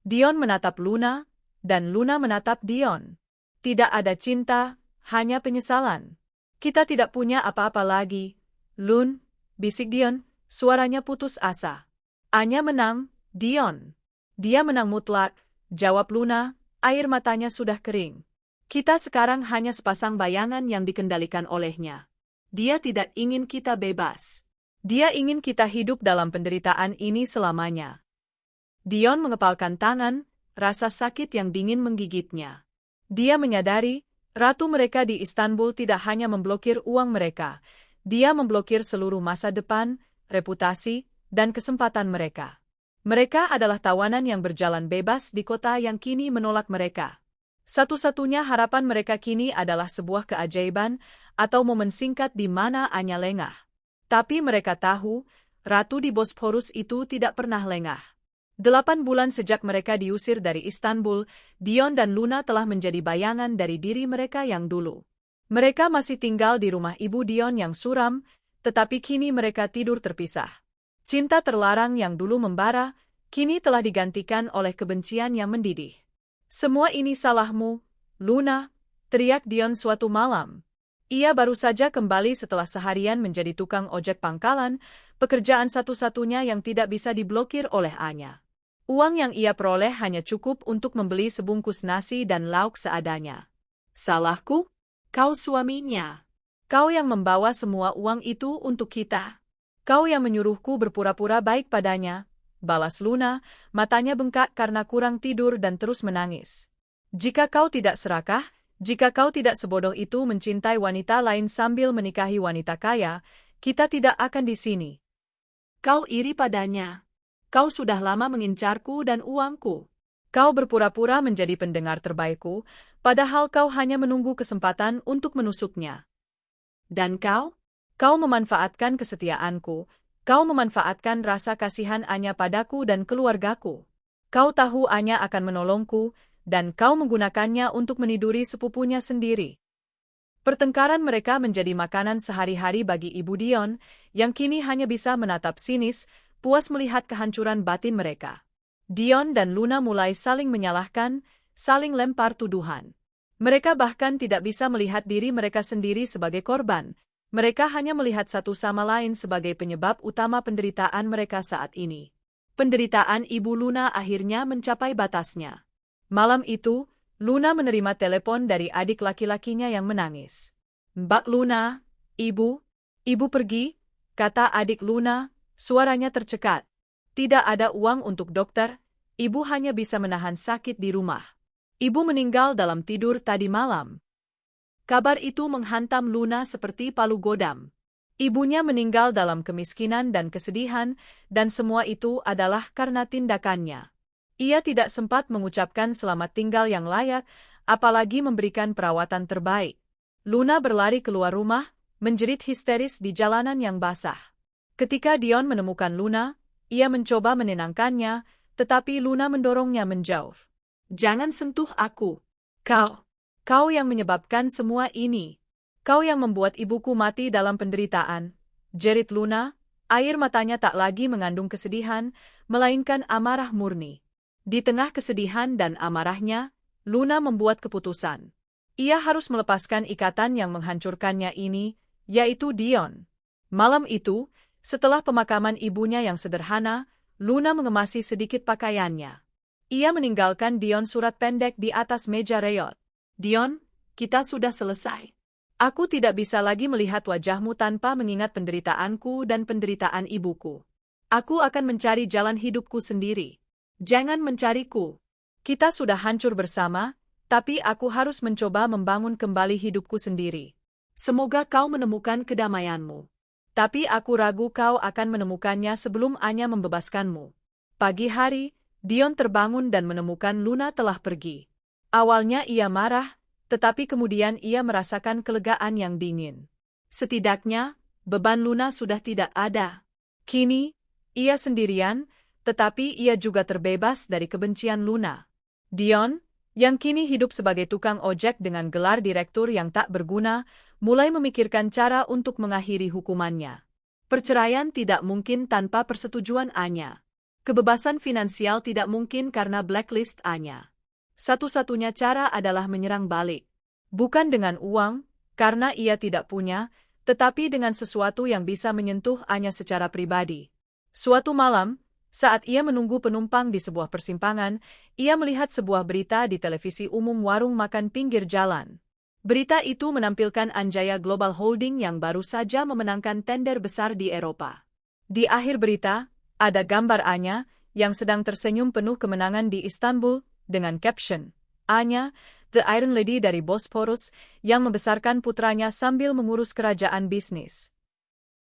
Dion menatap Luna, dan Luna menatap Dion. Tidak ada cinta, hanya penyesalan. Kita tidak punya apa-apa lagi. Lun, bisik Dion, suaranya putus asa. Anya menang, Dion. Dia menang mutlak, jawab Luna, air matanya sudah kering. Kita sekarang hanya sepasang bayangan yang dikendalikan olehnya. Dia tidak ingin kita bebas. Dia ingin kita hidup dalam penderitaan ini selamanya. Dion mengepalkan tangan, rasa sakit yang dingin menggigitnya. Dia menyadari, ratu mereka di Istanbul tidak hanya memblokir uang mereka, dia memblokir seluruh masa depan, reputasi, dan kesempatan mereka. Mereka adalah tawanan yang berjalan bebas di kota yang kini menolak mereka. Satu-satunya harapan mereka kini adalah sebuah keajaiban atau momen singkat di mana Anya lengah. Tapi mereka tahu, ratu di Bosporus itu tidak pernah lengah. 8 bulan sejak mereka diusir dari Istanbul, Dion dan Luna telah menjadi bayangan dari diri mereka yang dulu. Mereka masih tinggal di rumah ibu Dion yang suram, tetapi kini mereka tidur terpisah. Cinta terlarang yang dulu membara, kini telah digantikan oleh kebencian yang mendidih. Semua ini salahmu, Luna, teriak Dion suatu malam. Ia baru saja kembali setelah seharian menjadi tukang ojek pangkalan, pekerjaan satu-satunya yang tidak bisa diblokir oleh Anya. Uang yang ia peroleh hanya cukup untuk membeli sebungkus nasi dan lauk seadanya. Salahku? Kau suaminya. Kau yang membawa semua uang itu untuk kita. Kau yang menyuruhku berpura-pura baik padanya, balas Luna, matanya bengkak karena kurang tidur dan terus menangis. Jika kau tidak serakah, jika kau tidak sebodoh itu mencintai wanita lain sambil menikahi wanita kaya, kita tidak akan di sini. Kau iri padanya. Kau sudah lama mengincarku dan uangku. Kau berpura-pura menjadi pendengar terbaikku, padahal kau hanya menunggu kesempatan untuk menusuknya. Dan kau? Kau memanfaatkan kesetiaanku, kau memanfaatkan rasa kasihan Anya padaku dan keluargaku. Kau tahu Anya akan menolongku, dan kau menggunakannya untuk meniduri sepupunya sendiri. Pertengkaran mereka menjadi makanan sehari-hari bagi Ibu Dion, yang kini hanya bisa menatap sinis, puas melihat kehancuran batin mereka. Dion dan Luna mulai saling menyalahkan, saling lempar tuduhan. Mereka bahkan tidak bisa melihat diri mereka sendiri sebagai korban. Mereka hanya melihat satu sama lain sebagai penyebab utama penderitaan mereka saat ini. Penderitaan Ibu Luna akhirnya mencapai batasnya. Malam itu, Luna menerima telepon dari adik laki-lakinya yang menangis. "Mbak Luna, Ibu pergi," kata adik Luna, suaranya tercekat. "Tidak ada uang untuk dokter, Ibu hanya bisa menahan sakit di rumah. Ibu meninggal dalam tidur tadi malam." Kabar itu menghantam Luna seperti palu godam. Ibunya meninggal dalam kemiskinan dan kesedihan, dan semua itu adalah karena tindakannya. Ia tidak sempat mengucapkan selamat tinggal yang layak, apalagi memberikan perawatan terbaik. Luna berlari keluar rumah, menjerit histeris di jalanan yang basah. Ketika Dion menemukan Luna, ia mencoba menenangkannya, tetapi Luna mendorongnya menjauh. "Jangan sentuh aku. Kau yang menyebabkan semua ini. Kau yang membuat ibuku mati dalam penderitaan," jerit Luna, air matanya tak lagi mengandung kesedihan, melainkan amarah murni. Di tengah kesedihan dan amarahnya, Luna membuat keputusan. Ia harus melepaskan ikatan yang menghancurkannya ini, yaitu Dion. Malam itu, setelah pemakaman ibunya yang sederhana, Luna mengemasi sedikit pakaiannya. Ia meninggalkan Dion surat pendek di atas meja reot. "Dion, kita sudah selesai. Aku tidak bisa lagi melihat wajahmu tanpa mengingat penderitaanku dan penderitaan ibuku. Aku akan mencari jalan hidupku sendiri. Jangan mencariku. Kita sudah hancur bersama, tapi aku harus mencoba membangun kembali hidupku sendiri. Semoga kau menemukan kedamaianmu. Tapi aku ragu kau akan menemukannya sebelum Anya membebaskanmu. Pagi hari, Dion terbangun dan menemukan Luna telah pergi. Awalnya ia marah, tetapi kemudian ia merasakan kelegaan yang dingin. Setidaknya, beban Luna sudah tidak ada. Kini, ia sendirian, tetapi ia juga terbebas dari kebencian Luna. Dion, yang kini hidup sebagai tukang ojek dengan gelar direktur yang tak berguna, mulai memikirkan cara untuk mengakhiri hukumannya. Perceraian tidak mungkin tanpa persetujuan Anya. Kebebasan finansial tidak mungkin karena blacklist Anya. Satu-satunya cara adalah menyerang balik. Bukan dengan uang, karena ia tidak punya, tetapi dengan sesuatu yang bisa menyentuh Anya secara pribadi. Suatu malam, saat ia menunggu penumpang di sebuah persimpangan, ia melihat sebuah berita di televisi umum warung makan pinggir jalan. Berita itu menampilkan Anjaya Global Holding yang baru saja memenangkan tender besar di Eropa. Di akhir berita, ada gambar Anya yang sedang tersenyum penuh kemenangan di Istanbul dengan caption, Anya, the Iron Lady dari Bosporus, yang membesarkan putranya sambil mengurus kerajaan bisnis.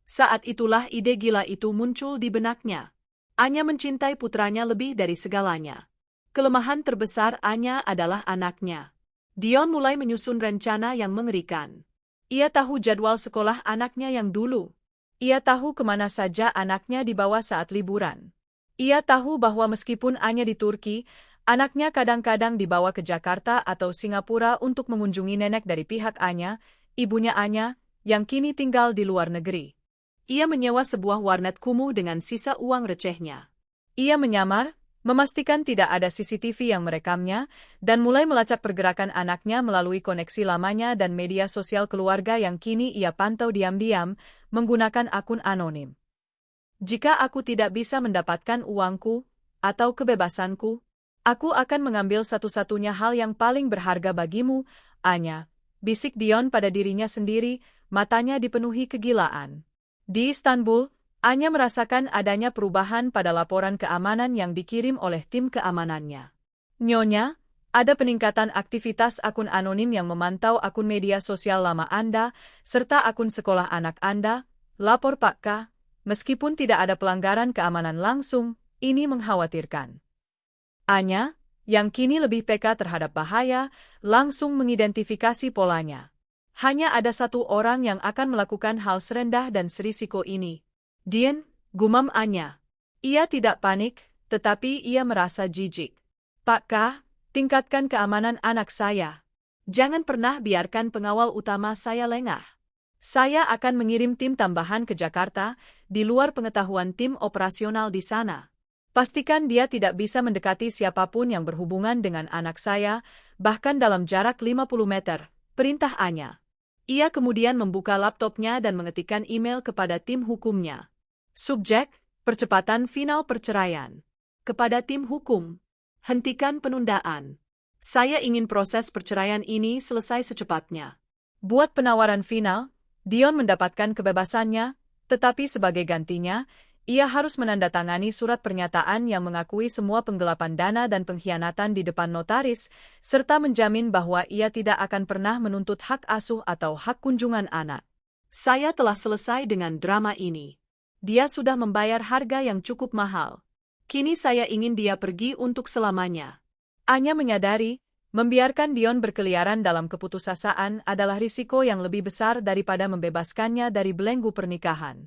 Saat itulah ide gila itu muncul di benaknya. Anya mencintai putranya lebih dari segalanya. Kelemahan terbesar Anya adalah anaknya. Dion mulai menyusun rencana yang mengerikan. Ia tahu jadwal sekolah anaknya yang dulu. Ia tahu kemana saja anaknya dibawa saat liburan. Ia tahu bahwa meskipun Anya di Turki, anaknya kadang-kadang dibawa ke Jakarta atau Singapura untuk mengunjungi nenek dari pihak Anya, ibunya Anya, yang kini tinggal di luar negeri. Ia menyewa sebuah warnet kumuh dengan sisa uang recehnya. Ia menyamar, memastikan tidak ada CCTV yang merekamnya, dan mulai melacak pergerakan anaknya melalui koneksi lamanya dan media sosial keluarga yang kini ia pantau diam-diam, menggunakan akun anonim. Jika aku tidak bisa mendapatkan uangku, atau kebebasanku, aku akan mengambil satu-satunya hal yang paling berharga bagimu, Anya, bisik Dion pada dirinya sendiri, matanya dipenuhi kegilaan. Di Istanbul, Anya merasakan adanya perubahan pada laporan keamanan yang dikirim oleh tim keamanannya. Nyonya, ada peningkatan aktivitas akun anonim yang memantau akun media sosial lama Anda, serta akun sekolah anak Anda, lapor Pak K. Meskipun tidak ada pelanggaran keamanan langsung, ini mengkhawatirkan. Anya, yang kini lebih peka terhadap bahaya, langsung mengidentifikasi polanya. Hanya ada satu orang yang akan melakukan hal serendah dan serisiko ini. Dion, gumam Anya. Ia tidak panik, tetapi ia merasa jijik. Pak K, tingkatkan keamanan anak saya. Jangan pernah biarkan pengawal utama saya lengah. Saya akan mengirim tim tambahan ke Jakarta, di luar pengetahuan tim operasional di sana. Pastikan dia tidak bisa mendekati siapapun yang berhubungan dengan anak saya, bahkan dalam jarak 50 meter, perintah Anya. Ia kemudian membuka laptopnya dan mengetikkan email kepada tim hukumnya. Subjek, percepatan final perceraian. Kepada tim hukum, hentikan penundaan. Saya ingin proses perceraian ini selesai secepatnya. Buat penawaran final, Dion mendapatkan kebebasannya, tetapi sebagai gantinya, ia harus menandatangani surat pernyataan yang mengakui semua penggelapan dana dan pengkhianatan di depan notaris, serta menjamin bahwa ia tidak akan pernah menuntut hak asuh atau hak kunjungan anak. Saya telah selesai dengan drama ini. Dia sudah membayar harga yang cukup mahal. Kini saya ingin dia pergi untuk selamanya. Anya menyadari, membiarkan Dion berkeliaran dalam keputusasaan adalah risiko yang lebih besar daripada membebaskannya dari belenggu pernikahan.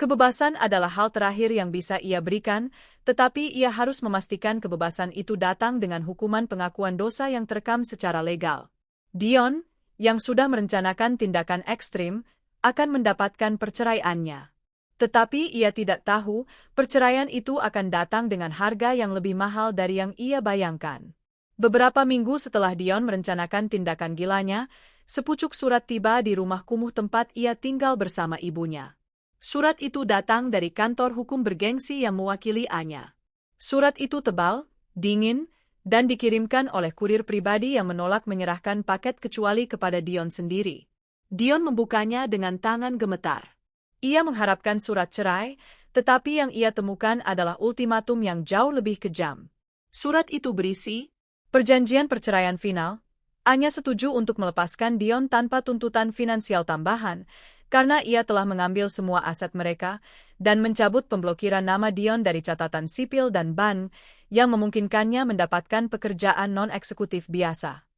Kebebasan adalah hal terakhir yang bisa ia berikan, tetapi ia harus memastikan kebebasan itu datang dengan hukuman pengakuan dosa yang terekam secara legal. Dion, yang sudah merencanakan tindakan ekstrim, akan mendapatkan perceraiannya. Tetapi ia tidak tahu, perceraian itu akan datang dengan harga yang lebih mahal dari yang ia bayangkan. Beberapa minggu setelah Dion merencanakan tindakan gilanya, sepucuk surat tiba di rumah kumuh tempat ia tinggal bersama ibunya. Surat itu datang dari kantor hukum bergengsi yang mewakili Anya. Surat itu tebal, dingin, dan dikirimkan oleh kurir pribadi yang menolak menyerahkan paket kecuali kepada Dion sendiri. Dion membukanya dengan tangan gemetar. Ia mengharapkan surat cerai, tetapi yang ia temukan adalah ultimatum yang jauh lebih kejam. Surat itu berisi perjanjian perceraian final. Anya setuju untuk melepaskan Dion tanpa tuntutan finansial tambahan, karena ia telah mengambil semua aset mereka dan mencabut pemblokiran nama Dion dari catatan sipil dan bank yang memungkinkannya mendapatkan pekerjaan non-eksekutif biasa.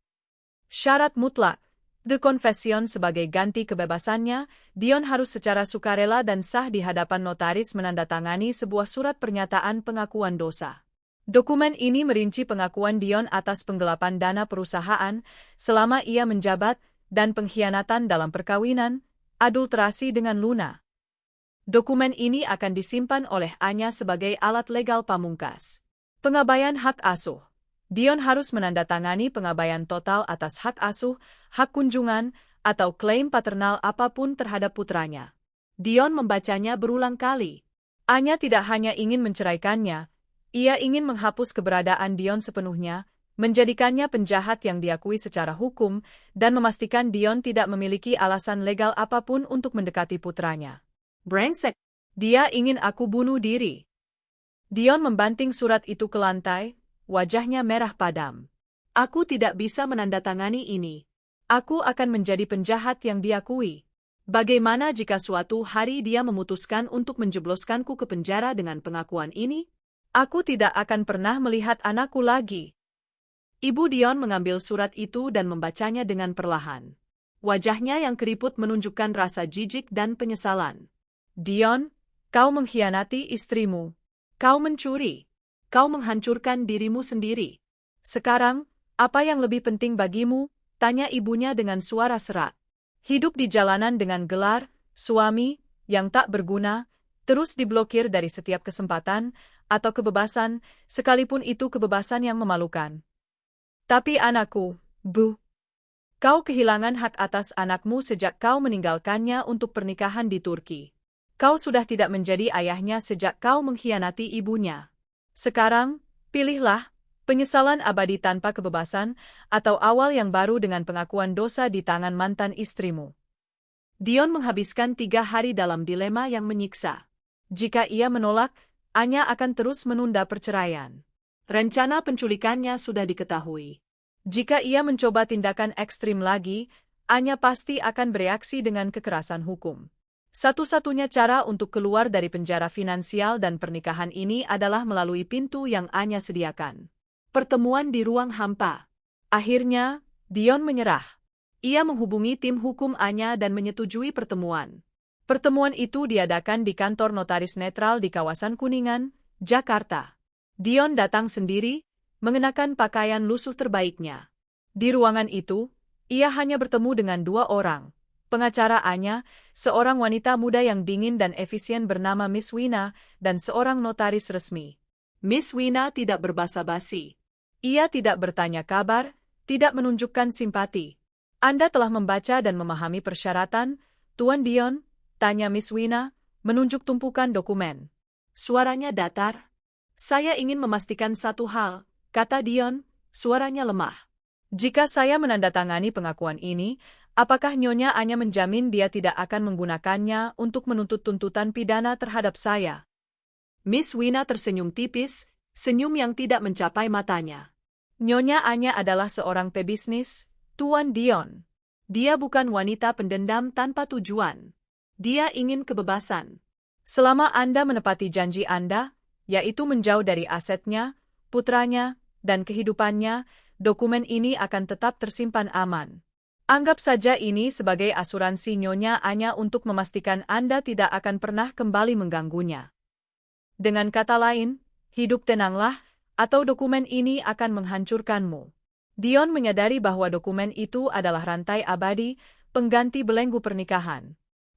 Syarat mutlak. The Confession sebagai ganti kebebasannya, Dion harus secara sukarela dan sah di hadapan notaris menandatangani sebuah surat pernyataan pengakuan dosa. Dokumen ini merinci pengakuan Dion atas penggelapan dana perusahaan selama ia menjabat dan pengkhianatan dalam perkawinan, adulterasi dengan Luna. Dokumen ini akan disimpan oleh Anya sebagai alat legal pamungkas. Pengabaian hak asuh. Dion harus menandatangani pengabaian total atas hak asuh, hak kunjungan, atau klaim paternal apapun terhadap putranya. Dion membacanya berulang kali. Anya tidak hanya ingin menceraikannya, ia ingin menghapus keberadaan Dion sepenuhnya, menjadikannya penjahat yang diakui secara hukum, dan memastikan Dion tidak memiliki alasan legal apapun untuk mendekati putranya. Brengsek. Dia ingin aku bunuh diri. Dion membanting surat itu ke lantai, wajahnya merah padam. Aku tidak bisa menandatangani ini. Aku akan menjadi penjahat yang diakui. Bagaimana jika suatu hari dia memutuskan untuk menjebloskanku ke penjara dengan pengakuan ini? Aku tidak akan pernah melihat anakku lagi. Ibu Dion mengambil surat itu dan membacanya dengan perlahan. Wajahnya yang keriput menunjukkan rasa jijik dan penyesalan. Dion, kau mengkhianati istrimu. Kau mencuri. Kau menghancurkan dirimu sendiri. Sekarang, apa yang lebih penting bagimu? Tanya ibunya dengan suara serak. Hidup di jalanan dengan gelar, suami, yang tak berguna, terus diblokir dari setiap kesempatan, atau kebebasan, sekalipun itu kebebasan yang memalukan. Tapi anakku, Bu, kau kehilangan hak atas anakmu sejak kau meninggalkannya untuk pernikahan di Turki. Kau sudah tidak menjadi ayahnya sejak kau mengkhianati ibunya. Sekarang, pilihlah, penyesalan abadi tanpa kebebasan, atau awal yang baru dengan pengakuan dosa di tangan mantan istrimu. Dion menghabiskan 3 hari dalam dilema yang menyiksa. Jika ia menolak, Anya akan terus menunda perceraian. Rencana penculikannya sudah diketahui. Jika ia mencoba tindakan ekstrim lagi, Anya pasti akan bereaksi dengan kekerasan hukum. Satu-satunya cara untuk keluar dari penjara finansial dan pernikahan ini adalah melalui pintu yang Anya sediakan. Pertemuan di ruang hampa. Akhirnya, Dion menyerah. Ia menghubungi tim hukum Anya dan menyetujui pertemuan. Pertemuan itu diadakan di kantor notaris netral di kawasan Kuningan, Jakarta. Dion datang sendiri, mengenakan pakaian lusuh terbaiknya. Di ruangan itu, ia hanya bertemu dengan 2 orang. Pengacara Anya, seorang wanita muda yang dingin dan efisien bernama Miss Wina, dan seorang notaris resmi. Miss Wina tidak berbasa-basi. Ia tidak bertanya kabar, tidak menunjukkan simpati. Anda telah membaca dan memahami persyaratan, Tuan Dion? Tanya Miss Wina, menunjuk tumpukan dokumen. Suaranya datar. Saya ingin memastikan satu hal, kata Dion, suaranya lemah. Jika saya menandatangani pengakuan ini, apakah Nyonya Anya menjamin dia tidak akan menggunakannya untuk menuntut tuntutan pidana terhadap saya? Miss Wina tersenyum tipis, senyum yang tidak mencapai matanya. Nyonya Anya adalah seorang pebisnis, Tuan Dion. Dia bukan wanita pendendam tanpa tujuan. Dia ingin kebebasan. Selama Anda menepati janji Anda, yaitu menjauh dari asetnya, putranya, dan kehidupannya, dokumen ini akan tetap tersimpan aman. Anggap saja ini sebagai asuransi Nyonya Anya untuk memastikan Anda tidak akan pernah kembali mengganggunya. Dengan kata lain, hidup tenanglah, atau dokumen ini akan menghancurkanmu. Dion menyadari bahwa dokumen itu adalah rantai abadi, pengganti belenggu pernikahan.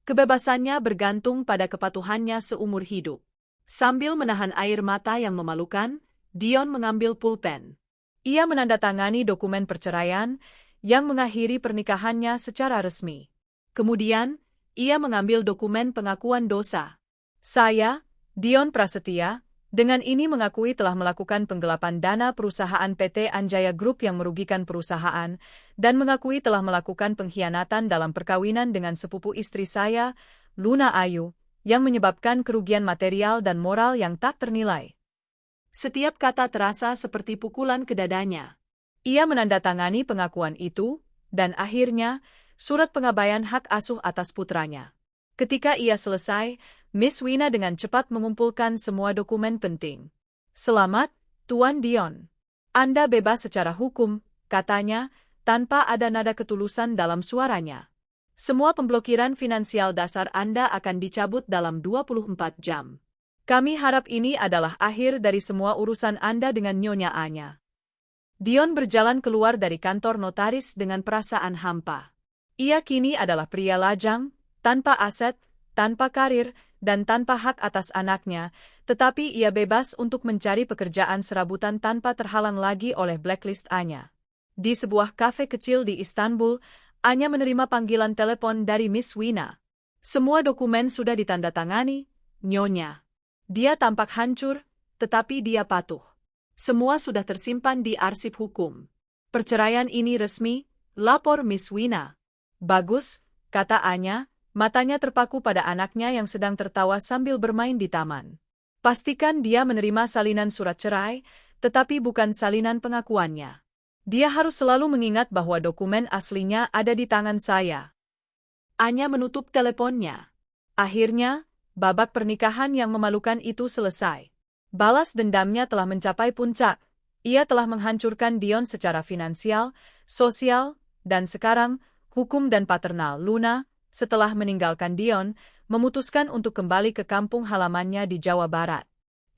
Kebebasannya bergantung pada kepatuhannya seumur hidup. Sambil menahan air mata yang memalukan, Dion mengambil pulpen. Ia menandatangani dokumen perceraian yang mengakhiri pernikahannya secara resmi. Kemudian, ia mengambil dokumen pengakuan dosa. Saya, Dion Prasetya, Dengan ini mengakui telah melakukan penggelapan dana perusahaan PT Anjaya Group yang merugikan perusahaan, dan mengakui telah melakukan pengkhianatan dalam perkawinan dengan sepupu istri saya, Luna Ayu, yang menyebabkan kerugian material dan moral yang tak ternilai. Setiap kata terasa seperti pukulan ke dadanya. Ia menandatangani pengakuan itu, dan akhirnya, surat pengabaian hak asuh atas putranya. Ketika ia selesai, Miss Wina dengan cepat mengumpulkan semua dokumen penting. "Selamat, Tuan Dion. Anda bebas secara hukum," katanya, tanpa ada nada ketulusan dalam suaranya. "Semua pemblokiran finansial dasar Anda akan dicabut dalam 24 jam. Kami harap ini adalah akhir dari semua urusan Anda dengan Nyonya Anya." Dion berjalan keluar dari kantor notaris dengan perasaan hampa. Ia kini adalah pria lajang, tanpa aset, tanpa karir, dan tanpa hak atas anaknya, tetapi ia bebas untuk mencari pekerjaan serabutan tanpa terhalang lagi oleh blacklist Anya. Di sebuah kafe kecil di Istanbul, Anya menerima panggilan telepon dari Miss Wina. "Semua dokumen sudah ditandatangani, Nyonya." Dia tampak hancur, tetapi dia patuh. "Semua sudah tersimpan di arsip hukum. Perceraian ini resmi," lapor Miss Wina. "Bagus," kata Anya, matanya terpaku pada anaknya yang sedang tertawa sambil bermain di taman. "Pastikan dia menerima salinan surat cerai, tetapi bukan salinan pengakuannya. Dia harus selalu mengingat bahwa dokumen aslinya ada di tangan saya." Anya menutup teleponnya. Akhirnya, babak pernikahan yang memalukan itu selesai. Balas dendamnya telah mencapai puncak. Ia telah menghancurkan Dion secara finansial, sosial, dan sekarang, hukum dan paternal. Luna, setelah meninggalkan Dion, memutuskan untuk kembali ke kampung halamannya di Jawa Barat.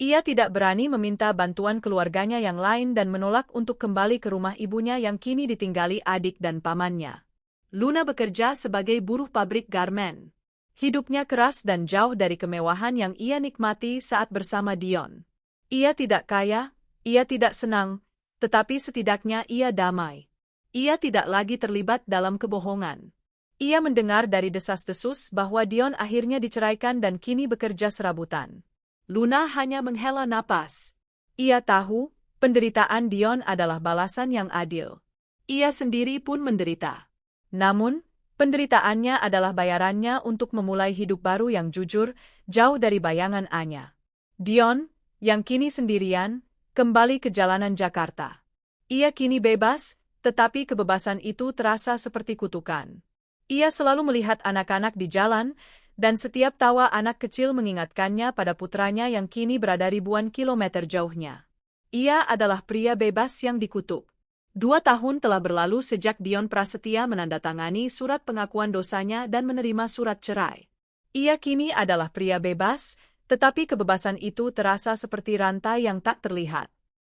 Ia tidak berani meminta bantuan keluarganya yang lain dan menolak untuk kembali ke rumah ibunya yang kini ditinggali adik dan pamannya. Luna bekerja sebagai buruh pabrik garmen. Hidupnya keras dan jauh dari kemewahan yang ia nikmati saat bersama Dion. Ia tidak kaya, ia tidak senang, tetapi setidaknya ia damai. Ia tidak lagi terlibat dalam kebohongan. Ia mendengar dari desas-desus bahwa Dion akhirnya diceraikan dan kini bekerja serabutan. Luna hanya menghela napas. Ia tahu, penderitaan Dion adalah balasan yang adil. Ia sendiri pun menderita. Namun, penderitaannya adalah bayarannya untuk memulai hidup baru yang jujur, jauh dari bayangan Anya. Dion, yang kini sendirian, kembali ke jalanan Jakarta. Ia kini bebas, tetapi kebebasan itu terasa seperti kutukan. Ia selalu melihat anak-anak di jalan, dan setiap tawa anak kecil mengingatkannya pada putranya yang kini berada ribuan kilometer jauhnya. Ia adalah pria bebas yang dikutuk. 2 tahun telah berlalu sejak Dion Prasetya menandatangani surat pengakuan dosanya dan menerima surat cerai. Ia kini adalah pria bebas, tetapi kebebasan itu terasa seperti rantai yang tak terlihat.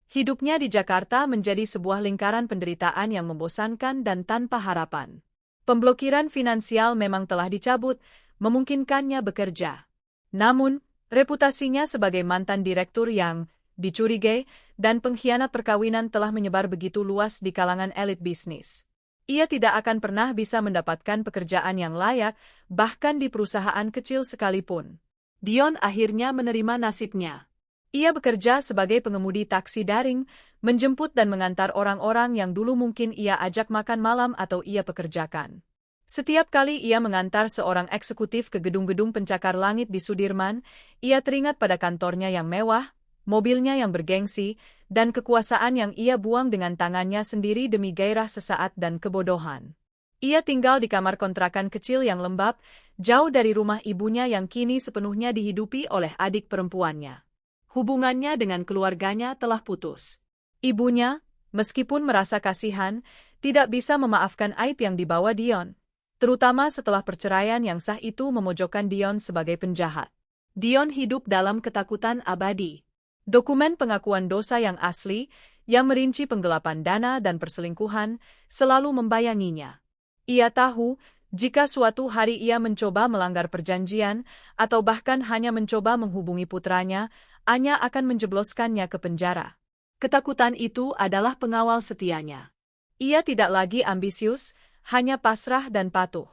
Hidupnya di Jakarta menjadi sebuah lingkaran penderitaan yang membosankan dan tanpa harapan. Pemblokiran finansial memang telah dicabut, memungkinkannya bekerja. Namun, reputasinya sebagai mantan direktur yang dicurigai dan pengkhianat perkawinan telah menyebar begitu luas di kalangan elit bisnis. Ia tidak akan pernah bisa mendapatkan pekerjaan yang layak, bahkan di perusahaan kecil sekalipun. Dion akhirnya menerima nasibnya. Ia bekerja sebagai pengemudi taksi daring, menjemput dan mengantar orang-orang yang dulu mungkin ia ajak makan malam atau ia pekerjakan. Setiap kali ia mengantar seorang eksekutif ke gedung-gedung pencakar langit di Sudirman, ia teringat pada kantornya yang mewah, mobilnya yang bergengsi, dan kekuasaan yang ia buang dengan tangannya sendiri demi gairah sesaat dan kebodohan. Ia tinggal di kamar kontrakan kecil yang lembab, jauh dari rumah ibunya yang kini sepenuhnya dihidupi oleh adik perempuannya. Hubungannya dengan keluarganya telah putus. Ibunya, meskipun merasa kasihan, tidak bisa memaafkan aib yang dibawa Dion, terutama setelah perceraian yang sah itu memojokkan Dion sebagai penjahat. Dion hidup dalam ketakutan abadi. Dokumen pengakuan dosa yang asli, yang merinci penggelapan dana dan perselingkuhan, selalu membayanginya. Ia tahu, jika suatu hari ia mencoba melanggar perjanjian, atau bahkan hanya mencoba menghubungi putranya, Anya akan menjebloskannya ke penjara. Ketakutan itu adalah pengawal setianya. Ia tidak lagi ambisius, hanya pasrah dan patuh.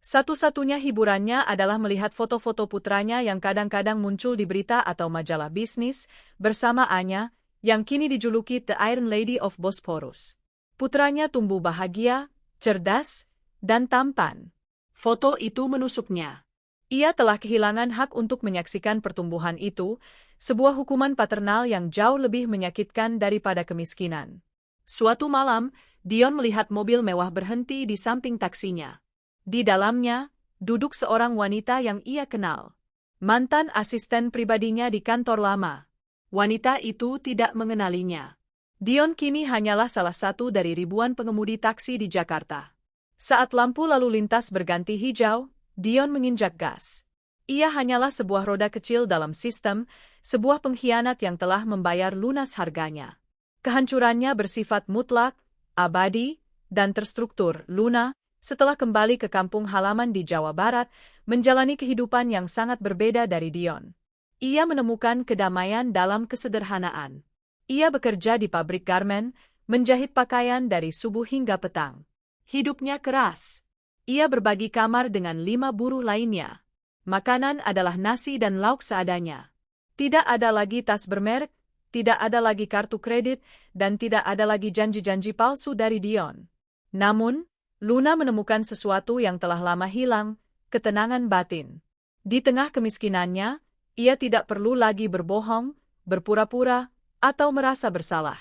Satu-satunya hiburannya adalah melihat foto-foto putranya yang kadang-kadang muncul di berita atau majalah bisnis, bersama Anya, yang kini dijuluki The Iron Lady of Bosporus. Putranya tumbuh bahagia, cerdas, dan tampan. Foto itu menusuknya. Ia telah kehilangan hak untuk menyaksikan pertumbuhan itu, sebuah hukuman paternal yang jauh lebih menyakitkan daripada kemiskinan. Suatu malam, Dion melihat mobil mewah berhenti di samping taksinya. Di dalamnya, duduk seorang wanita yang ia kenal. Mantan asisten pribadinya di kantor lama. Wanita itu tidak mengenalinya. Dion kini hanyalah salah satu dari ribuan pengemudi taksi di Jakarta. Saat lampu lalu lintas berganti hijau, Dion menginjak gas. Ia hanyalah sebuah roda kecil dalam sistem, sebuah pengkhianat yang telah membayar lunas harganya. Kehancurannya bersifat mutlak, abadi, dan terstruktur. Luna, setelah kembali ke kampung halaman di Jawa Barat, menjalani kehidupan yang sangat berbeda dari Dion. Ia menemukan kedamaian dalam kesederhanaan. Ia bekerja di pabrik garmen, menjahit pakaian dari subuh hingga petang. Hidupnya keras. Ia berbagi kamar dengan 5 buruh lainnya. Makanan adalah nasi dan lauk seadanya. Tidak ada lagi tas bermerek, tidak ada lagi kartu kredit, dan tidak ada lagi janji-janji palsu dari Dion. Namun, Luna menemukan sesuatu yang telah lama hilang, ketenangan batin. Di tengah kemiskinannya, ia tidak perlu lagi berbohong, berpura-pura, atau merasa bersalah.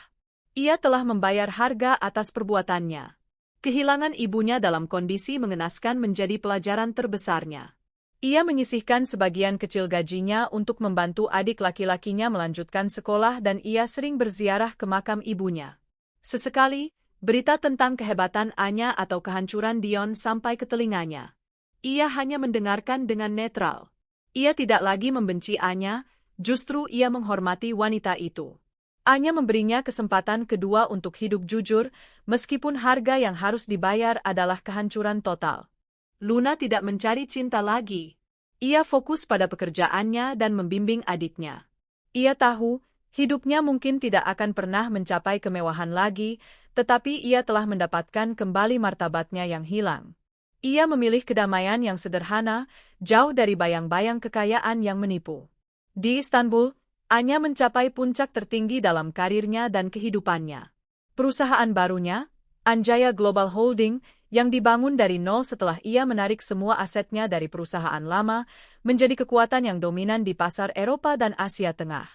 Ia telah membayar harga atas perbuatannya. Kehilangan ibunya dalam kondisi mengenaskan menjadi pelajaran terbesarnya. Ia menyisihkan sebagian kecil gajinya untuk membantu adik laki-lakinya melanjutkan sekolah dan ia sering berziarah ke makam ibunya. Sesekali, berita tentang kehebatan Anya atau kehancuran Dion sampai ke telinganya. Ia hanya mendengarkan dengan netral. Ia tidak lagi membenci Anya, justru ia menghormati wanita itu. Anya memberinya kesempatan kedua untuk hidup jujur, meskipun harga yang harus dibayar adalah kehancuran total. Luna tidak mencari cinta lagi. Ia fokus pada pekerjaannya dan membimbing adiknya. Ia tahu, hidupnya mungkin tidak akan pernah mencapai kemewahan lagi, tetapi ia telah mendapatkan kembali martabatnya yang hilang. Ia memilih kedamaian yang sederhana, jauh dari bayang-bayang kekayaan yang menipu. Di Istanbul, Anya mencapai puncak tertinggi dalam karirnya dan kehidupannya. Perusahaan barunya, Anjaya Global Holding, yang dibangun dari nol setelah ia menarik semua asetnya dari perusahaan lama, menjadi kekuatan yang dominan di pasar Eropa dan Asia Tengah.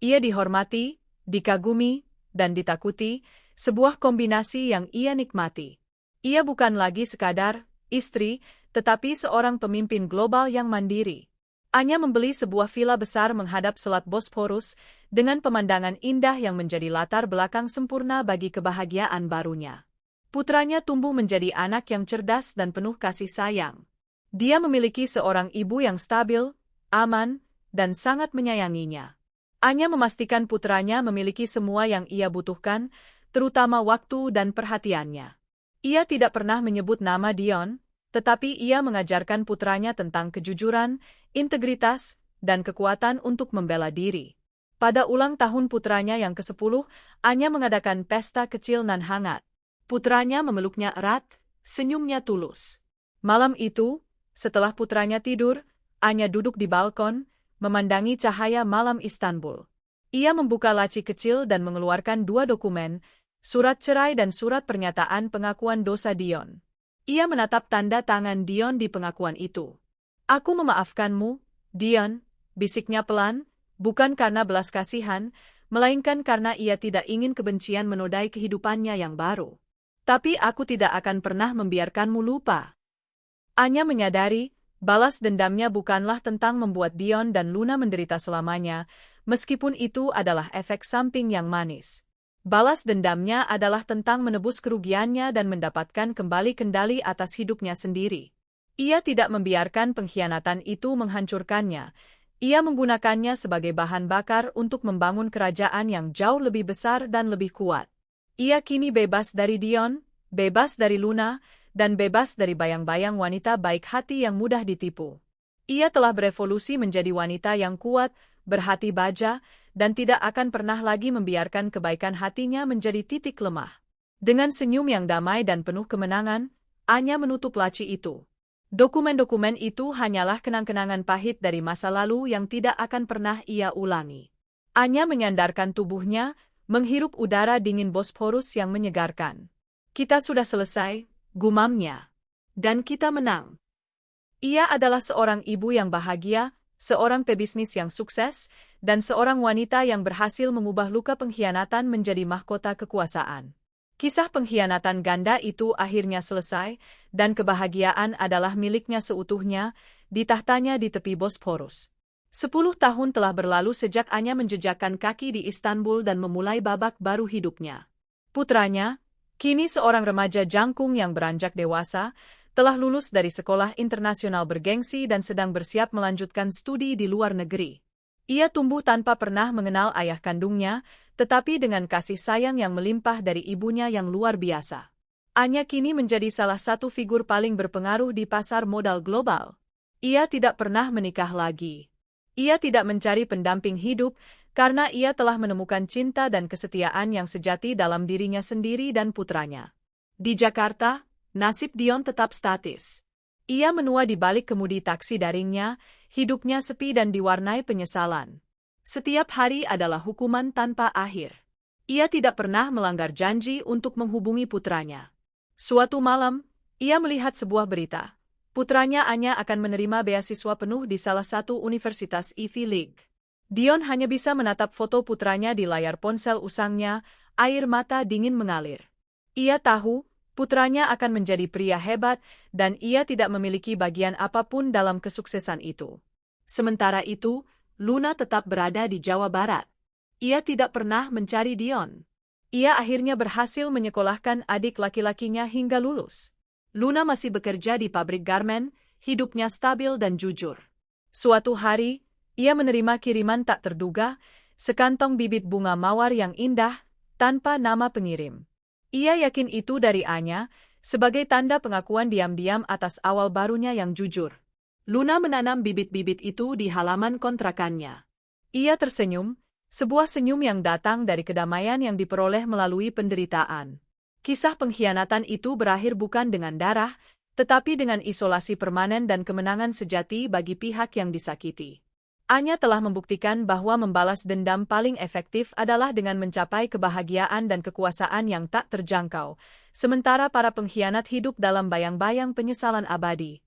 Ia dihormati, dikagumi, dan ditakuti, sebuah kombinasi yang ia nikmati. Ia bukan lagi sekadar istri, tetapi seorang pemimpin global yang mandiri. Anya membeli sebuah villa besar menghadap Selat Bosporus, dengan pemandangan indah yang menjadi latar belakang sempurna bagi kebahagiaan barunya. Putranya tumbuh menjadi anak yang cerdas dan penuh kasih sayang. Dia memiliki seorang ibu yang stabil, aman, dan sangat menyayanginya. Anya memastikan putranya memiliki semua yang ia butuhkan, terutama waktu dan perhatiannya. Ia tidak pernah menyebut nama Dion, tetapi ia mengajarkan putranya tentang kejujuran, integritas, dan kekuatan untuk membela diri. Pada ulang tahun putranya yang ke-10, Anya mengadakan pesta kecil nan hangat. Putranya memeluknya erat, senyumnya tulus. Malam itu, setelah putranya tidur, Anya duduk di balkon, memandangi cahaya malam Istanbul. Ia membuka laci kecil dan mengeluarkan 2 dokumen, surat cerai dan surat pernyataan pengakuan dosa Dion. Ia menatap tanda tangan Dion di pengakuan itu. "Aku memaafkanmu, Dion," bisiknya pelan, bukan karena belas kasihan, melainkan karena ia tidak ingin kebencian menodai kehidupannya yang baru. "Tapi aku tidak akan pernah membiarkanmu lupa." Anya menyadari, balas dendamnya bukanlah tentang membuat Dion dan Luna menderita selamanya, meskipun itu adalah efek samping yang manis. Balas dendamnya adalah tentang menebus kerugiannya dan mendapatkan kembali kendali atas hidupnya sendiri. Ia tidak membiarkan pengkhianatan itu menghancurkannya. Ia menggunakannya sebagai bahan bakar untuk membangun kerajaan yang jauh lebih besar dan lebih kuat. Ia kini bebas dari Dion, bebas dari Luna, dan bebas dari bayang-bayang wanita baik hati yang mudah ditipu. Ia telah berevolusi menjadi wanita yang kuat, berhati baja, dan tidak akan pernah lagi membiarkan kebaikan hatinya menjadi titik lemah. Dengan senyum yang damai dan penuh kemenangan, Anya menutup laci itu. Dokumen-dokumen itu hanyalah kenang-kenangan pahit dari masa lalu yang tidak akan pernah ia ulangi. Anya menyandarkan tubuhnya, menghirup udara dingin Bosporus yang menyegarkan. Kita sudah selesai, gumamnya. Dan kita menang. Ia adalah seorang ibu yang bahagia, seorang pebisnis yang sukses, dan seorang wanita yang berhasil mengubah luka pengkhianatan menjadi mahkota kekuasaan. Kisah pengkhianatan ganda itu akhirnya selesai, dan kebahagiaan adalah miliknya seutuhnya, di tahtanya di tepi Bosporus. 10 tahun telah berlalu sejak Anya menjejakkan kaki di Istanbul dan memulai babak baru hidupnya. Putranya, kini seorang remaja jangkung yang beranjak dewasa, telah lulus dari sekolah internasional bergengsi dan sedang bersiap melanjutkan studi di luar negeri. Ia tumbuh tanpa pernah mengenal ayah kandungnya, tetapi dengan kasih sayang yang melimpah dari ibunya yang luar biasa. Anya kini menjadi salah satu figur paling berpengaruh di pasar modal global. Ia tidak pernah menikah lagi. Ia tidak mencari pendamping hidup, karena ia telah menemukan cinta dan kesetiaan yang sejati dalam dirinya sendiri dan putranya. Di Jakarta, nasib Dion tetap statis. Ia menua di balik kemudi taksi daringnya, hidupnya sepi dan diwarnai penyesalan. Setiap hari adalah hukuman tanpa akhir. Ia tidak pernah melanggar janji untuk menghubungi putranya. Suatu malam, ia melihat sebuah berita. Putranya Anya akan menerima beasiswa penuh di salah satu universitas Ivy League. Dion hanya bisa menatap foto putranya di layar ponsel usangnya, air mata dingin mengalir. Ia tahu, putranya akan menjadi pria hebat, dan ia tidak memiliki bagian apapun dalam kesuksesan itu. Sementara itu, Luna tetap berada di Jawa Barat. Ia tidak pernah mencari Dion. Ia akhirnya berhasil menyekolahkan adik laki-lakinya hingga lulus. Luna masih bekerja di pabrik garmen, hidupnya stabil dan jujur. Suatu hari, ia menerima kiriman tak terduga, sekantong bibit bunga mawar yang indah, tanpa nama pengirim. Ia yakin itu dari Anya, sebagai tanda pengakuan diam-diam atas awal barunya yang jujur. Luna menanam bibit-bibit itu di halaman kontrakannya. Ia tersenyum, sebuah senyum yang datang dari kedamaian yang diperoleh melalui penderitaan. Kisah pengkhianatan itu berakhir bukan dengan darah, tetapi dengan isolasi permanen dan kemenangan sejati bagi pihak yang disakiti. Anya telah membuktikan bahwa membalas dendam paling efektif adalah dengan mencapai kebahagiaan dan kekuasaan yang tak terjangkau, sementara para pengkhianat hidup dalam bayang-bayang penyesalan abadi.